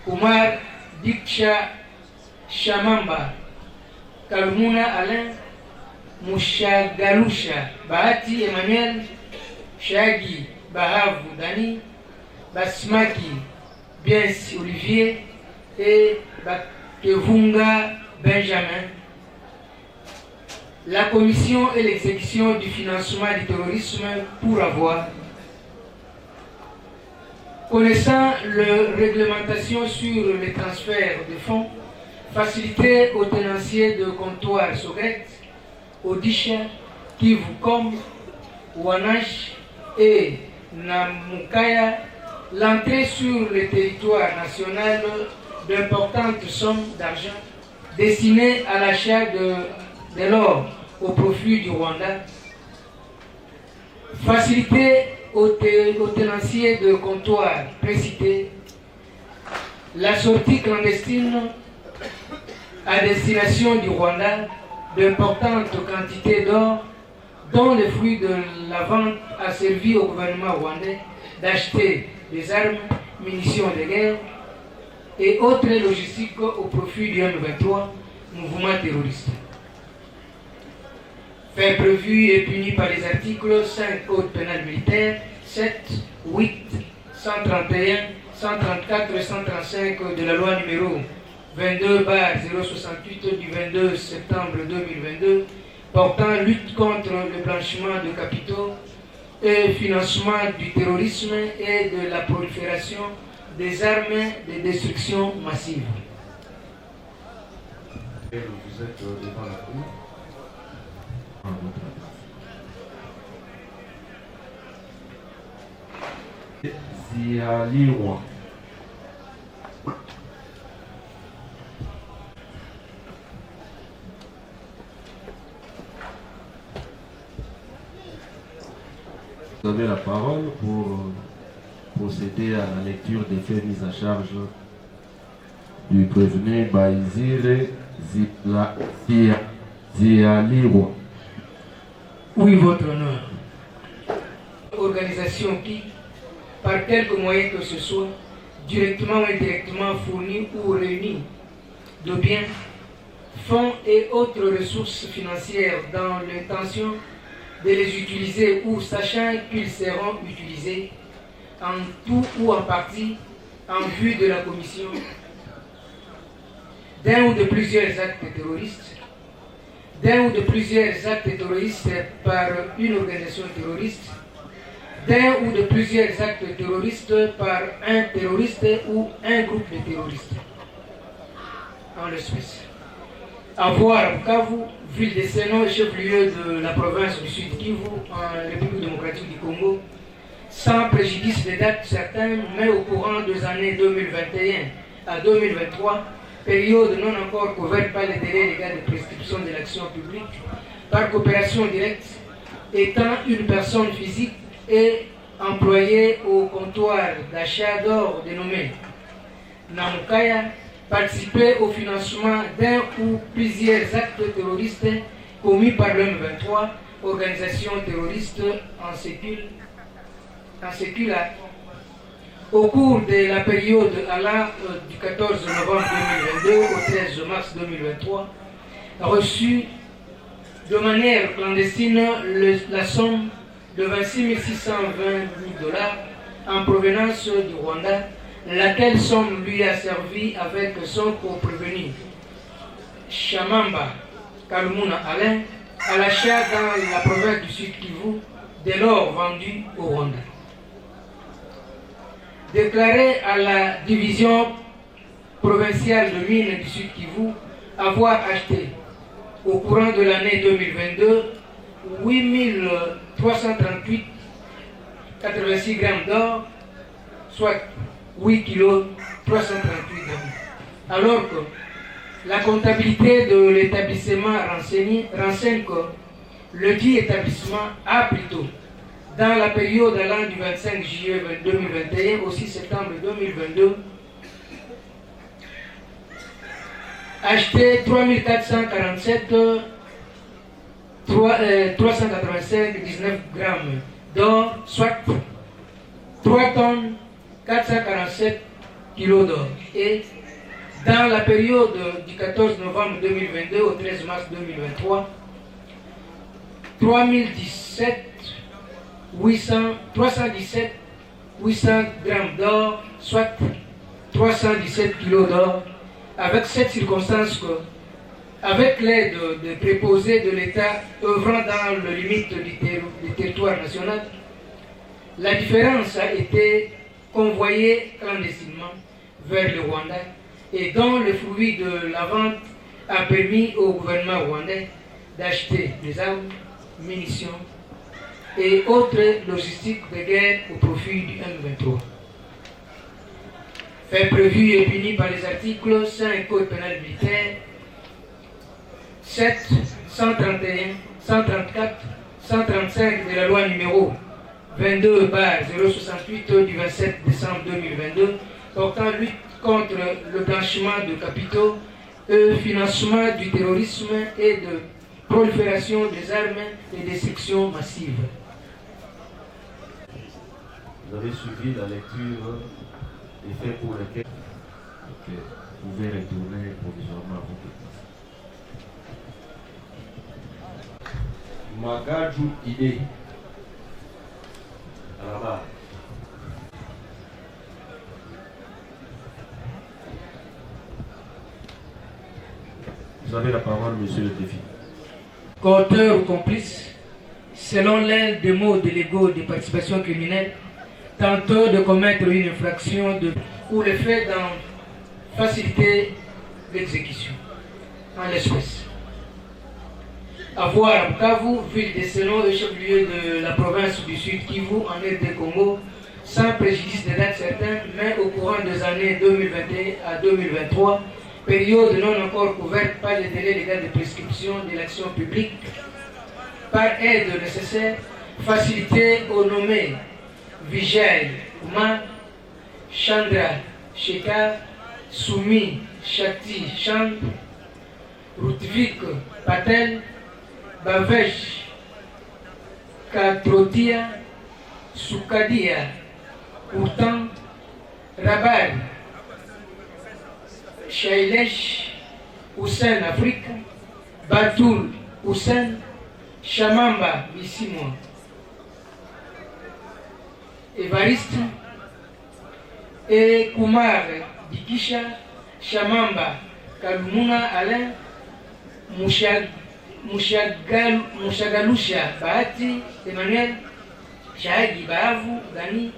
Kumar Diksha Shamamba, Kalmuna Alain, Mushagalusha Bahati Emmanuel, Shagi Bahavu Dani, Basmaki Biensi Olivier et Bakevunga Benjamin. La commission et l'exécution du financement du terrorisme pour avoir, connaissant la réglementation sur les transferts de fonds, facilité aux tenanciers de comptoir Sogret, Odisha, Kivukom, Wanash et Namukaya, l'entrée sur le territoire national d'importantes sommes d'argent destinées à l'achat de l'or au profit du Rwanda, Faciliter aux tenanciers de comptoir précités la sortie clandestine à destination du Rwanda d'importantes quantités d'or dont le fruit de la vente a servi au gouvernement rwandais d'acheter des armes, munitions de guerre et autres logistiques au profit du M23, mouvement terroriste. Fait prévu et puni par les articles 5 Code pénal militaire, 7, 8, 131, 134 et 135 de la loi numéro 22/068 du 22 septembre 2022 portant lutte contre le blanchiment de capitaux et financement du terrorisme et de la prolifération des armes de destruction massive. Vous êtes devant la cour. Zialiwa. Vous avez la parole pour procéder à la lecture des faits mis à charge du prévenu Baïzire Zialiwa. Oui, votre honneur. Organisation qui, par quelque moyen que ce soit, directement ou indirectement fournit ou réunit de biens, fonds et autres ressources financières dans l'intention de les utiliser ou sachant qu'ils seront utilisés en tout ou en partie en vue de la commission d'un ou de plusieurs actes terroristes, d'un ou de plusieurs actes terroristes par une organisation terroriste, d'un ou de plusieurs actes terroristes par un terroriste ou un groupe de terroristes. En l'espèce. Avoir à Bukavu, ville de Seno, chef-lieu de la province du Sud Kivu, en République démocratique du Congo, sans préjudice de dates certaines, mais au courant des années 2021 à 2023, période non encore couverte par les délais légaux de prescription de l'action publique, par coopération directe, étant une personne physique et employée au comptoir d'achat d'or dénommé Namukaya, participer au financement d'un ou plusieurs actes terroristes commis par le M23, organisation terroriste en séculaire. Au cours de la période allant du 14 novembre 2022 au 13 mars 2023, reçu de manière clandestine la somme de 26 620 $ en provenance du Rwanda, laquelle somme lui a servi avec son co-prévenu Shamamba Kalumuna Alain à l'achat dans la province du Sud Kivu de l'or vendu au Rwanda. Déclaré à la division provinciale de mines du Sud Kivu avoir acheté au courant de l'année 2022 8 338,86 grammes d'or, soit 8 kg 338 grammes. Alors que la comptabilité de l'établissement renseigne que le dit établissement a plutôt, dans la période allant du 25 juillet 2021 au 6 septembre 2022, acheté 385,19 grammes d'or, soit 3 tonnes 447 kilos d'or. Et dans la période du 14 novembre 2022 au 13 mars 2023, 317 800 grammes d'or, soit 317 kilos d'or, avec cette circonstance que, avec l'aide des préposés de l'État œuvrant dans les limites du territoire national, la différence a été convoyée clandestinement vers le Rwanda et dont le fruit de la vente a permis au gouvernement rwandais d'acheter des armes, munitions et autres logistiques de guerre au profit du M23. Fait prévu et puni par les articles 5 Code pénal militaire, 7, 131, 134, 135 de la loi numéro 22/068 du 27 décembre 2022 portant lutte contre le blanchiment de capitaux, financement du terrorisme et de prolifération des armes et destruction massive. Vous avez suivi la lecture des faits pour lesquels vous pouvez retourner provisoirement à votre place. Magaju Ide, à la barre. Vous avez la parole, monsieur le défi. Coauteur ou complice, selon l'un des mots légaux de participation criminelle, tantôt de commettre une infraction ou le fait d'en faciliter l'exécution, en l'espèce. Avoir à Bukavu, ville de Selon et chef-lieu de la province du Sud Kivu, en RD Congo, sans préjudice de date certaine, mais au courant des années 2021 à 2023, période non encore couverte par les délais légaux de prescription de l'action publique, par aide nécessaire, facilité au nommé Vijay Kumar, Chandra Shekhar, Soumi Shakti Chand, Rutvik Patel, Bavesh Katrotia, Sukadia, Pourtant, Rabar, Shailesh Hussein Afrique, Batoul Hussein, Shamamba Missimwa, Evariste et Kumar Dikisha, Shamamba Kalumuna Alain, Mushagalusha Bahati Emmanuel, Shahagi Bahavu Gani,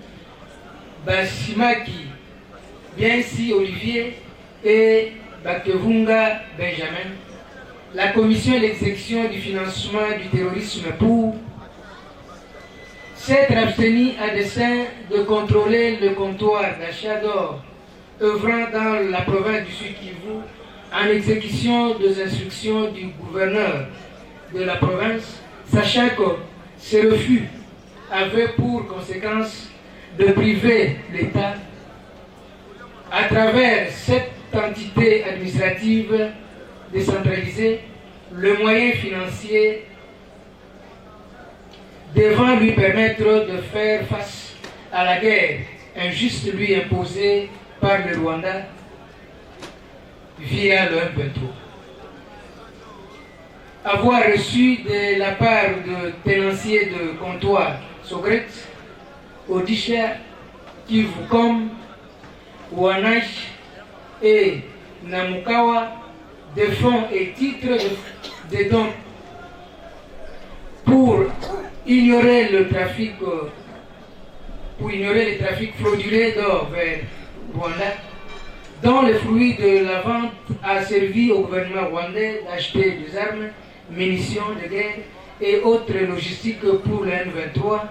Basimaki Biensi Olivier et Bakevunga Benjamin. La commission et l'exécution du financement du terrorisme pour s'être abstenu à dessein de contrôler le comptoir d'achat d'or œuvrant dans la province du Sud Kivu en exécution des instructions du gouverneur de la province, sachant que ce refus avait pour conséquence de priver l'État à travers cette entité administrative décentralisée le moyen financier devant lui permettre de faire face à la guerre injuste lui imposée par le Rwanda via le 1.3. Avoir reçu de la part de tenanciers de comptoir Sogret, Odisha, Kivukom, Wanash et Namukawa des fonds et titres de dons pour ignorer le trafic frauduleux d'or vers Rwanda, dont le fruit de la vente a servi au gouvernement rwandais d'acheter des armes, munitions de guerre et autres logistiques pour le N23,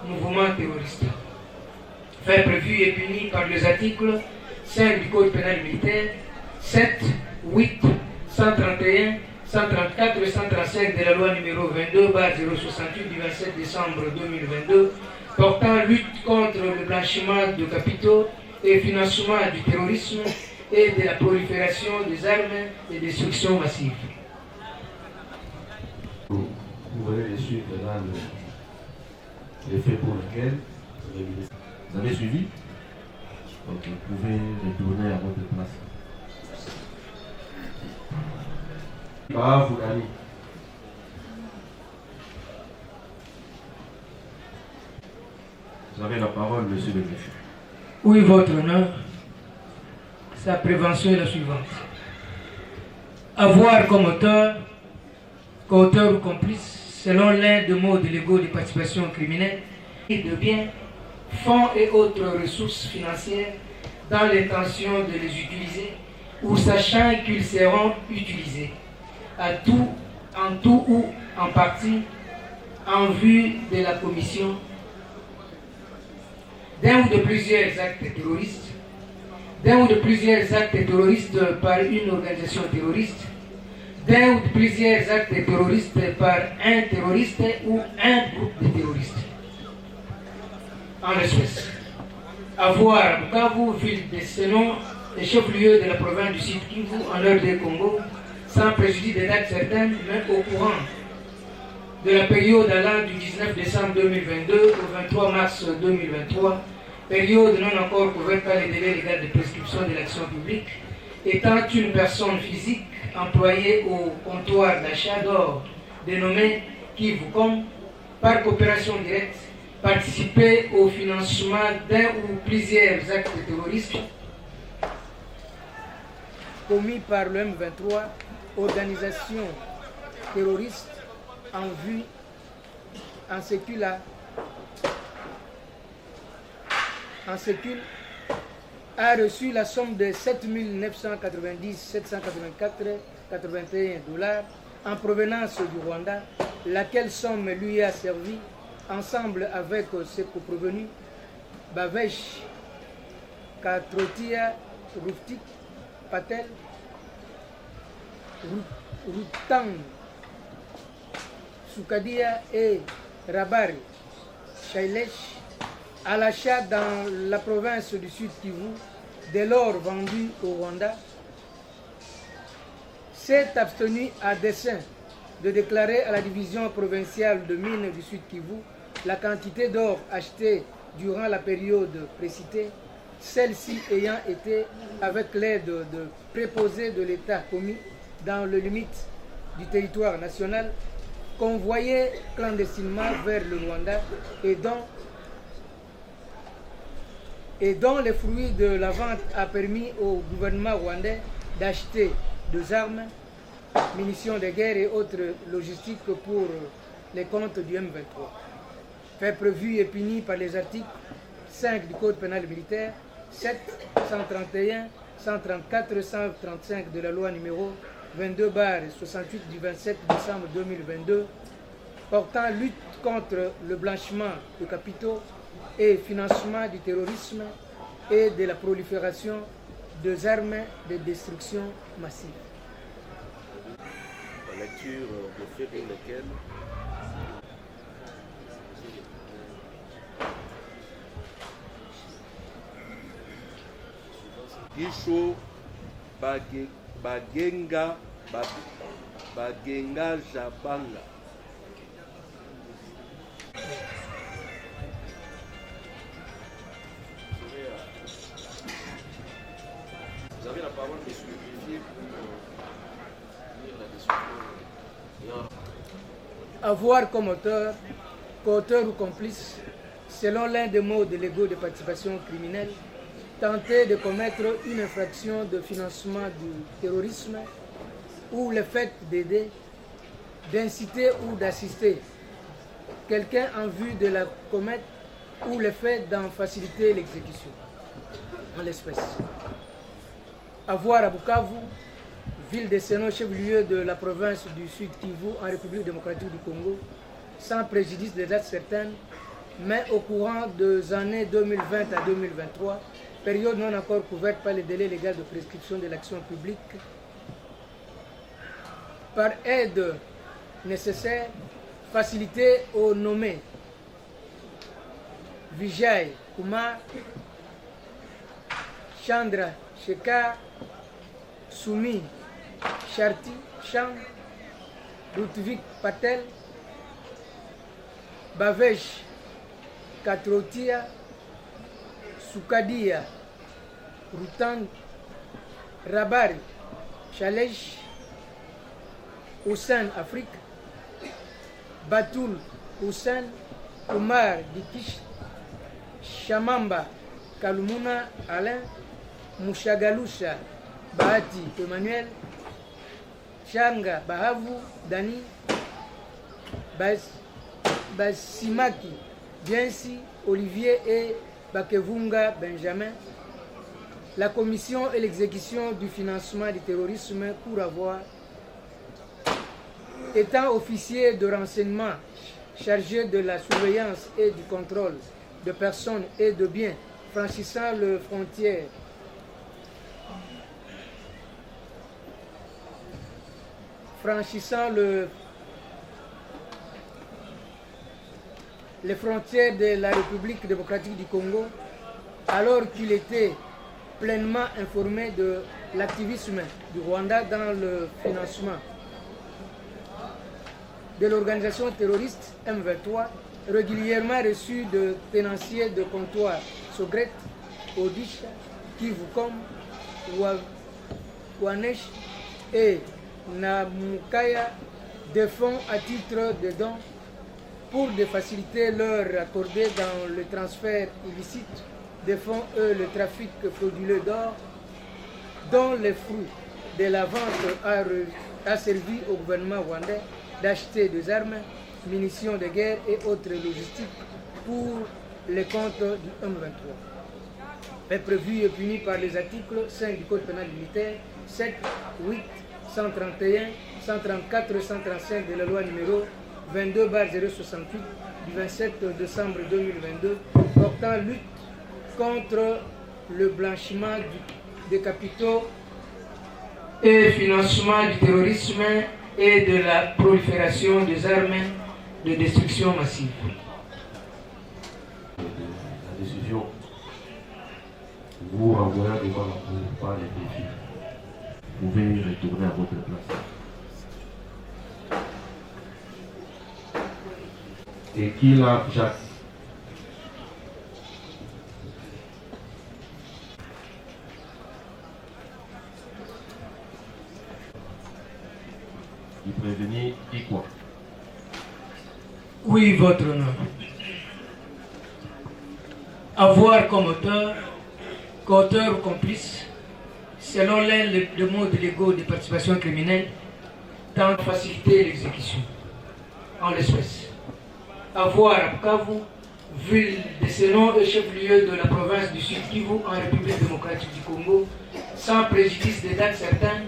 mouvement terroriste. Fait prévu et puni par les articles 5 du Code pénal militaire, 7, 8, 131, 134 et 135 de la loi numéro 22/068 du 27 décembre 2022 portant lutte contre le blanchiment de capitaux et financement du terrorisme et de la prolifération des armes et destruction massive. Vous voyez les suivre dans les faits pour lesquels vous avez suivi. Donc vous pouvez retourner à votre place. Bravo, Dani. Vous avez la parole, monsieur le greffier. Oui, votre honneur. Sa prévention est la suivante. Avoir comme auteur, co-auteur ou complice, selon l'un des mots légaux de participation criminelle, et de biens, fonds et autres ressources financières dans l'intention de les utiliser ou sachant qu'ils seront utilisés en tout ou en partie en vue de la commission d'un ou de plusieurs actes terroristes, par une organisation terroriste, d'un ou de plusieurs actes terroristes par un terroriste ou un groupe de terroristes. en l'espèce. Avoir à Bukavu, ville de Senon, et chef-lieu de la province du Sud Kivu, en l'heure des Congo, sans préjudice des dates certaines, mais au courant de la période allant du 19 décembre 2022 au 23 mars 2023, période non encore couverte par les délais légaux de prescription de l'action publique, étant une personne physique employée au comptoir d'achat d'or dénommé Kivucom, par coopération directe, participer au financement d'un ou plusieurs actes terroristes commis par le M23, organisation terroriste en vue en sécule a reçu la somme de 7 990,784,81 $, en provenance du Rwanda, laquelle somme lui a servi, ensemble avec ses coprovenus, Bavesh, Katrotia, Ruftik, Patel, Rutang, Sukadia et Rabari, Shailesh, à l'achat dans la province du Sud Kivu, de l'or vendu au Rwanda, s'est abstenu à dessein de déclarer à la division provinciale de mines du Sud Kivu la quantité d'or achetée durant la période précitée, celle-ci ayant été, avec l'aide de préposés de l'État commis dans les limites du territoire national, convoyée clandestinement vers le Rwanda et dont les fruits de la vente a permis au gouvernement rwandais d'acheter des armes, munitions de guerre et autres logistiques pour les comptes du M23. Fait prévu et puni par les articles 5 du Code pénal militaire, 7, 131, 134, 135 de la loi numéro 22/68 du 27 décembre 2022 portant lutte contre le blanchiment de capitaux et financement du terrorisme et de la prolifération des armes de destruction massive. La lecture de faits pour lesquels Gisho Bagenga Jabanga. Vous avez la parole, monsieur le greffier, pour lire la décision. Avoir comme auteur, co-auteur ou complice, selon l'un des modes légaux de participation criminelle, tenter de commettre une infraction de financement du terrorisme ou le fait d'aider, d'inciter ou d'assister quelqu'un en vue de la commettre ou le fait d'en faciliter l'exécution, en l'espèce. Avoir à Bukavu, ville de Senon, chef-lieu de la province du Sud Kivu en République démocratique du Congo, sans préjudice de dates certaines, mais au courant des années 2020 à 2023, période non encore couverte par les délais légaux de prescription de l'action publique, par aide nécessaire, facilité aux nommés Vijay Kumar, Chandra Shekhar, Soumi Sharti Cham, Rutvik Patel, Bavesh Katrotia, Sukadia Rutang, Rabari Shalesh, Hussein Afrique, Batul Hussein, Omar Dikish, Shamamba Kalumuna Alain, Mushagalusha Bahati Emmanuel, Changa Bahavu Dani, Basimaki Biensi Olivier et Bakevunga Benjamin, la commission et l'exécution du financement du terrorisme pour avoir, étant officier de renseignement chargé de la surveillance et du contrôle de personnes et de biens franchissant les frontières les frontières de la République démocratique du Congo, alors qu'il était pleinement informé de l'activisme du Rwanda dans le financement de l'organisation terroriste M23, régulièrement reçu de tenanciers de comptoir Sogret, Odish, Kivukom, Wanesh et Namukaya des fonds à titre de dons pour de faciliter leur accorder dans le transfert illicite des fonds et le trafic frauduleux d'or, dont les fruits de la vente a servi au gouvernement rwandais d'acheter des armes, munitions de guerre et autres logistiques pour les comptes du M23. Est prévu et puni par les articles 5 du Code pénal militaire, 7, 8, 131, 134 et 135 de la loi numéro 22/068 du 27 décembre 2022 portant lutte contre le blanchiment des capitaux et financement du terrorisme et de la prolifération des armes de destruction massive. La décision vous renvoyant devant la cour par les défis. Vous pouvez retourner à votre place. Et qui l'a Jacques? Il prévenir dit quoi? Oui, votre honneur. Avoir comme auteur ou complice, selon l'un des modes légaux de participation criminelle, tend à faciliter l'exécution. En l'espèce, avoir à Bukavu, ville de ce nom et chef-lieu de la province du Sud Kivu en République démocratique du Congo, sans préjudice des dates certaines,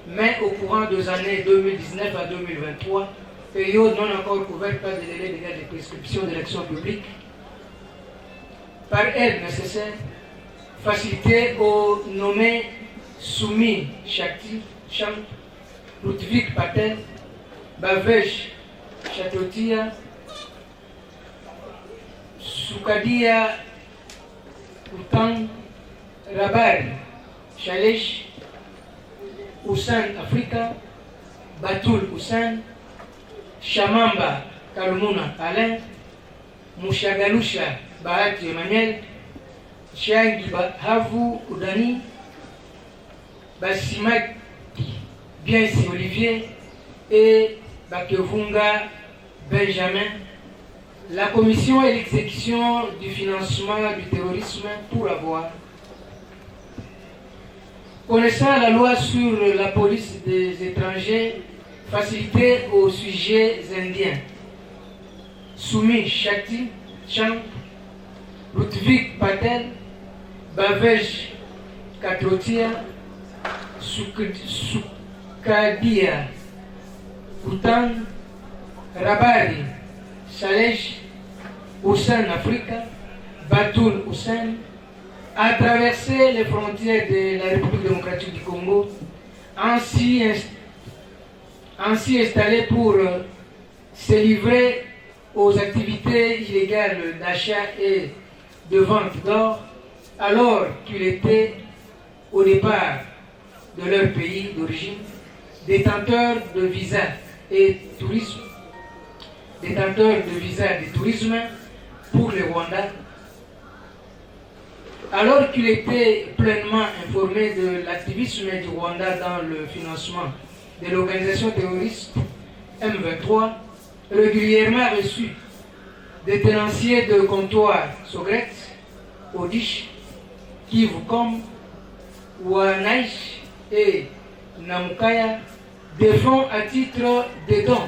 mais au courant des années 2019 à 2023, période non encore couverte par des délais légal de prescription de l'action publique, par aide nécessaire, facilité aux nommés Soumi Shakti, Champ, Ludwig Patel, Bavesh Chatotia, Sukadia Utang, Rabari Shalesh, Hussein Africa, Batul Hussein, Shamamba Kalumuna Alain, Mushagalusha Bahati Emmanuel, Chiangi Havu Udani, Basimaki Biensi Olivier et Bakevunga Benjamin, la commission et l'exécution du financement du terrorisme pour avoir, connaissant la loi sur la police des étrangers, facilité aux sujets indiens, Soumi Shakti, Champ, Ludwig Patel, Bavesh Katrotia, Sukadia Utang, Rabari Salesh, Hussein Africa, Batul Hussein, a traversé les frontières de la République démocratique du Congo, ainsi installé pour se livrer aux activités illégales d'achat et de vente d'or, alors qu'il était au départ de leur pays d'origine détenteur de visas et tourisme, détenteur de visas de tourisme pour le Rwanda, alors qu'il était pleinement informé de l'activisme du Rwanda dans le financement de l'organisation terroriste M23, régulièrement reçu des tenanciers de comptoir Sogret, Odish, Kivukom, Wanaish et Namukaya, des fonds à titre de dons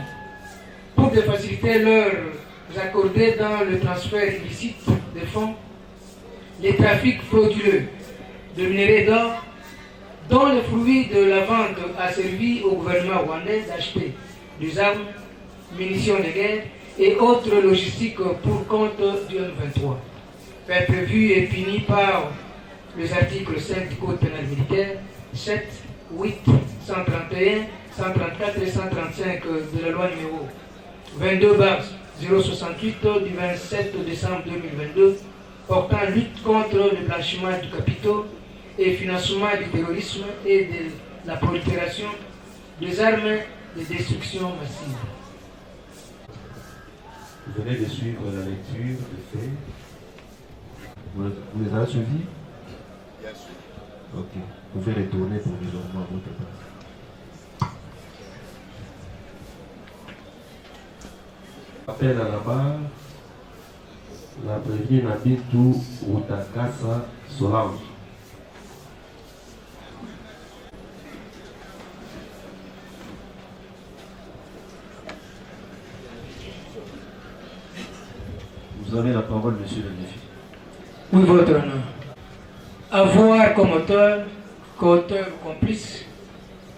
pour de faciliter leurs accordés dans le transfert illicite des fonds, les trafics frauduleux de minerais d'or, dont le fruit de la vente a servi au gouvernement rwandais d'acheter des armes, munitions de guerre et autres logistiques pour compte du M23. Fait prévu et puni par les articles 5 du Code pénal militaire, 7, 8, 131, 134 et 135 de la loi numéro 068 du 27 décembre 2022 portant lutte contre le blanchiment du capitaux et financement du terrorisme et de la prolifération des armes de destruction massive. Vous venez de suivre la lecture des faits. Vous les avez suivis? Bien sûr. Ok. Vous pouvez retourner provisoirement à votre place. Appel à la barre la prévenue Nabitu Utakasa Solange. Vous avez la parole, monsieur le défi. Oui, votre honneur. Avoir comme auteur, co-auteur ou complice,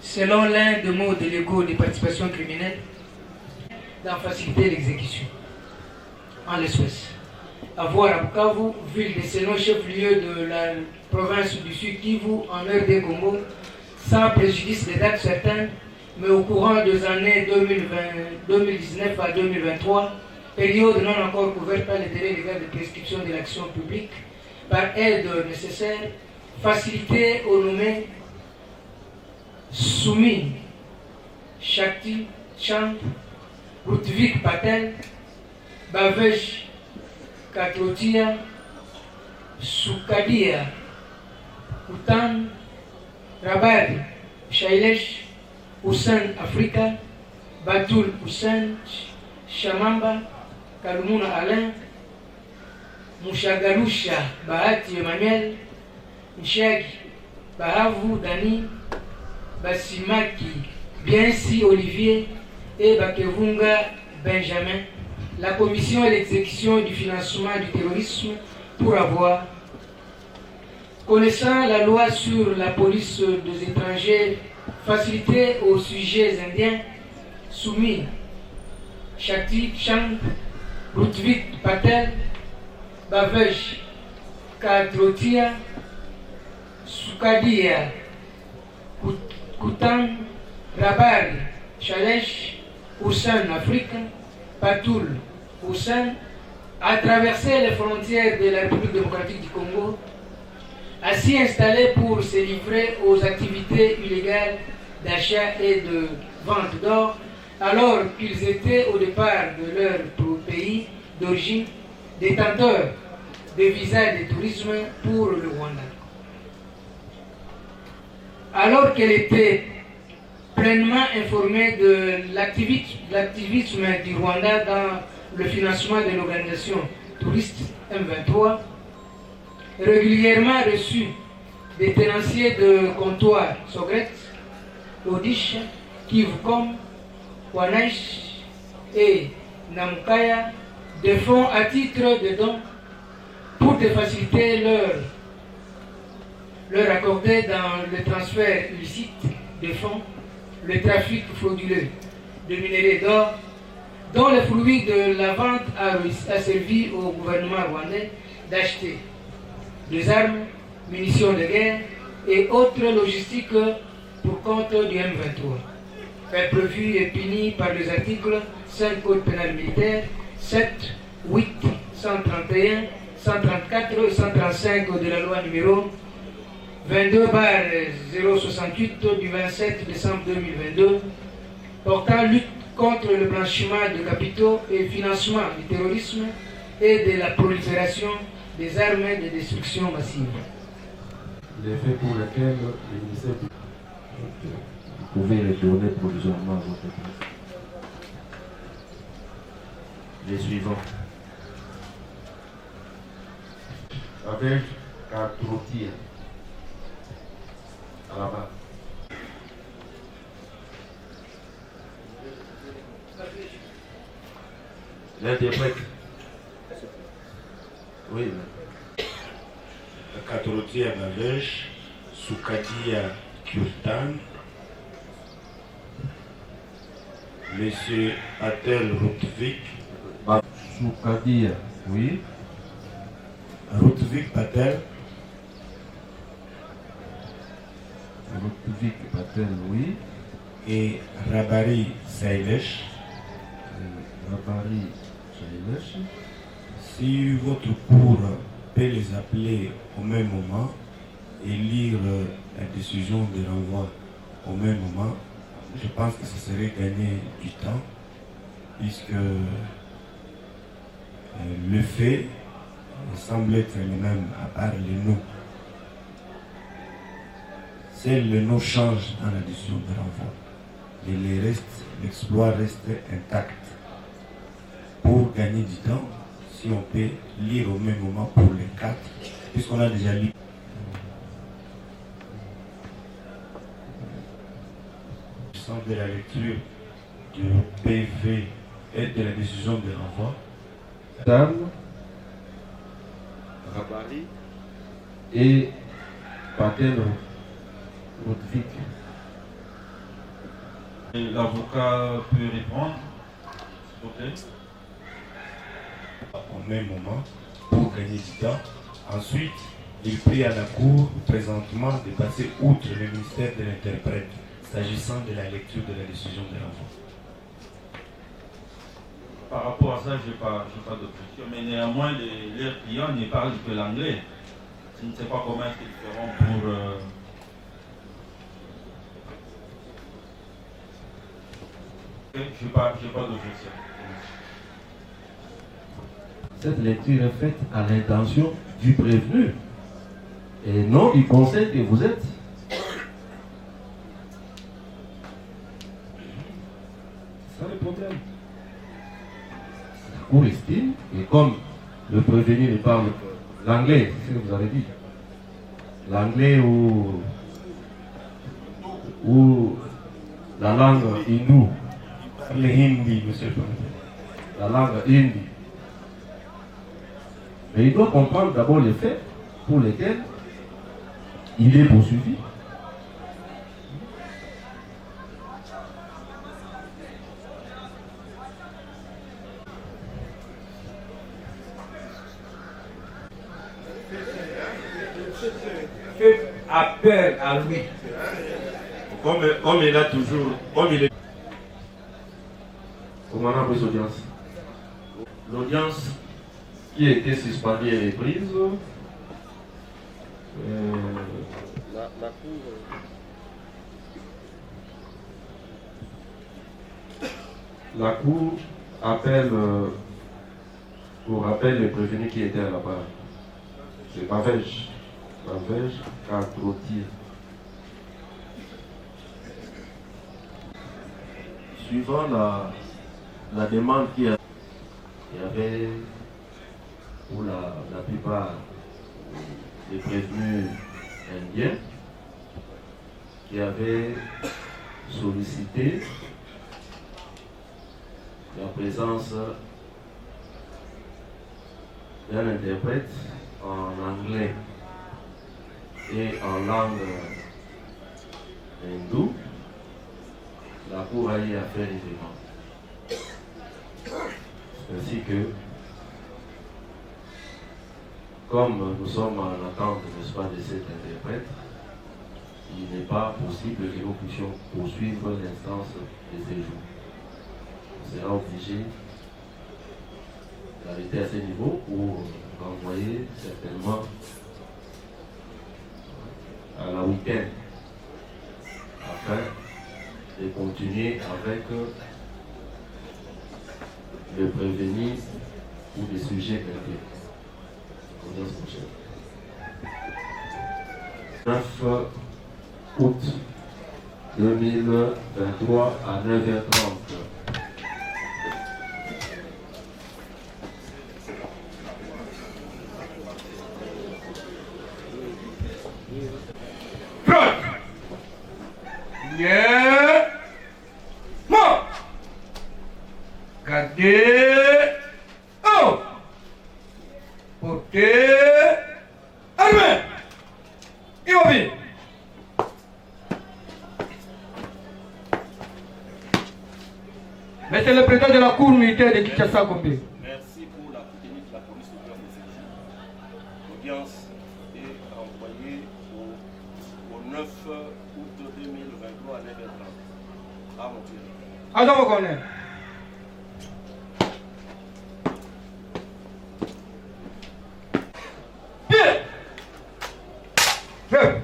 selon l'un des mots délégués des participations criminelles, d'en faciliter l'exécution. En l'espèce. Avoir à Bukavu, ville de Seno, chef-lieu de la province du Sud Kivu, en RD Congo, sans préjudice des dates certaines, mais au courant des années 2019 à 2023, période non encore couverte par les délais légaux de prescription de l'action publique, par aide nécessaire, facilité au nommé soumis Shakti Chand, Rutvik Patel, Bavesh Katrotia, Sukadia, Kutan, Rabari, Shailesh, Hussein Afrika, Batul Hussein, Shamamba, Kalumuna Alain, Mushagalusha Bahati Emmanuel, Nshagi Bahavu Dani, Basimaki Biensi Olivier et Bakevunga Benjamin, la commission et l'exécution du financement du terrorisme pour avoir, connaissant la loi sur la police des étrangers facilitée aux sujets indiens, soumis Shakti Chand, Rutvik Patel, Bavesh Kadrotia, Sukadia, Kutan, Rabari, Chalesh, Hussein Afrique, Patoul, Hussein, a traversé les frontières de la République démocratique du Congo, a s'y installé pour se livrer aux activités illégales d'achat et de vente d'or, alors qu'ils étaient au départ de leur pays d'origine détenteurs de visas de tourisme pour le Rwanda. Alors qu'elle était pleinement informée de l'activisme du Rwanda dans le financement de l'organisation touriste M23, régulièrement reçu des tenanciers de comptoir Sogret, Odish, Kivukom, Wanaish et Namkaya des fonds à titre de dons pour te faciliter leur accorder dans le transfert illicite des fonds, le trafic frauduleux de minerais d'or, dont le fruit de la vente a servi au gouvernement rwandais d'acheter des armes, munitions de guerre et autres logistiques pour compte du M23. Fait prévu et puni par les articles 5 Code pénal militaire, 7, 8, 131, 134 et 135 de la loi numéro 22/068 du 27 décembre 2022 portant lutte contre le blanchiment de capitaux et financement du terrorisme et de la prolifération des armes de destruction massive. Les faits pour lesquels le ministère du... Vous pouvez retourner provisoirement à votre place. Les suivants. Avec Katrotia. À la bas. L'interprète. Oui. Katrotia Bavesh, Sukadia Kurtan, Monsieur Patel Rutvik. Sukadia, oui. Rutvik Patel. Rutvik Patel, oui. Et Rabari Sailesh. Rabari Si votre cour peut les appeler au même moment et lire la décision de renvoi au même moment, je pense que ce serait gagner du temps, puisque le fait semble être le même à part les noms. Seul le nom change dans la décision de renvoi. Et l'exploit reste intact. Pour gagner du temps, si on peut lire au même moment pour les 4, puisqu'on a déjà lu. De la lecture du PV et de la décision de renvoi. Dame, Rabari et Patel Rodvik. L'avocat peut répondre, s'il vous plaît. Au même moment, pour gagner du temps. Ensuite, il prie à la Cour présentement de passer outre le ministère de l'interprète, s'agissant de la lecture de la décision de renvoi. Par rapport à ça, je n'ai pas d'objection, mais néanmoins, leurs clients ne parlent que l'anglais. Je ne sais pas comment est-ce qu'ils feront pour... Je n'ai pas d'objection. Cette lecture est faite à l'intention du prévenu et non du conseil que vous êtes. C'est ça le problème. La Cour estime, et comme le prévenu ne parle que l'anglais, c'est ce que vous avez dit, l'anglais ou la langue hindoue, Le hindi, monsieur le président. la langue hindi. Mais il doit comprendre d'abord les faits pour lesquels il est poursuivi. Faites appel à lui. Comme il a toujours... Comme il est... Comment on a pris l'audience? L'audience qui a été suspendue et reprise. La Cour appelle, pour rappel, le prévenu qui était là-bas. C'est Bavège. Bavège Catrotier. Suivant la demande qu'il y avait pour la plupart des prévenus indiens qui avaient sollicité la présence d'un interprète en anglais et en langue hindoue. La Cour a eu à faire des demandes. Ainsi que, comme nous sommes en attente, n'est-ce pas, de cet interprète, il n'est pas possible que nous puissions poursuivre l'instance de séjour. On sera obligé d'arrêter à ce niveau pour renvoyer certainement à la week-end afin de continuer avec le prévenu ou des sujets traités. Audience prochaine. 9 août 2023 à 9h30. Gardez, oh, portez, armée, immobile. Monsieur le président de la Cour militaire de Kinshasa, Gombe. Merci pour la tenue de la police l'audience est renvoyée au 9 août 2023 à 9h30. À mon Dieu. Agent Mokoné. Feu.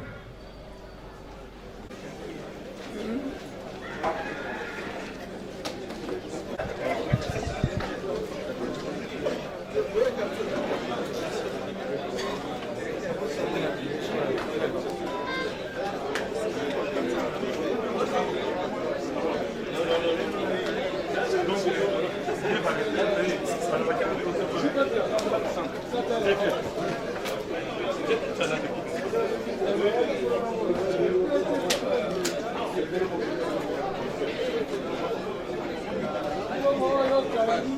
Thank you.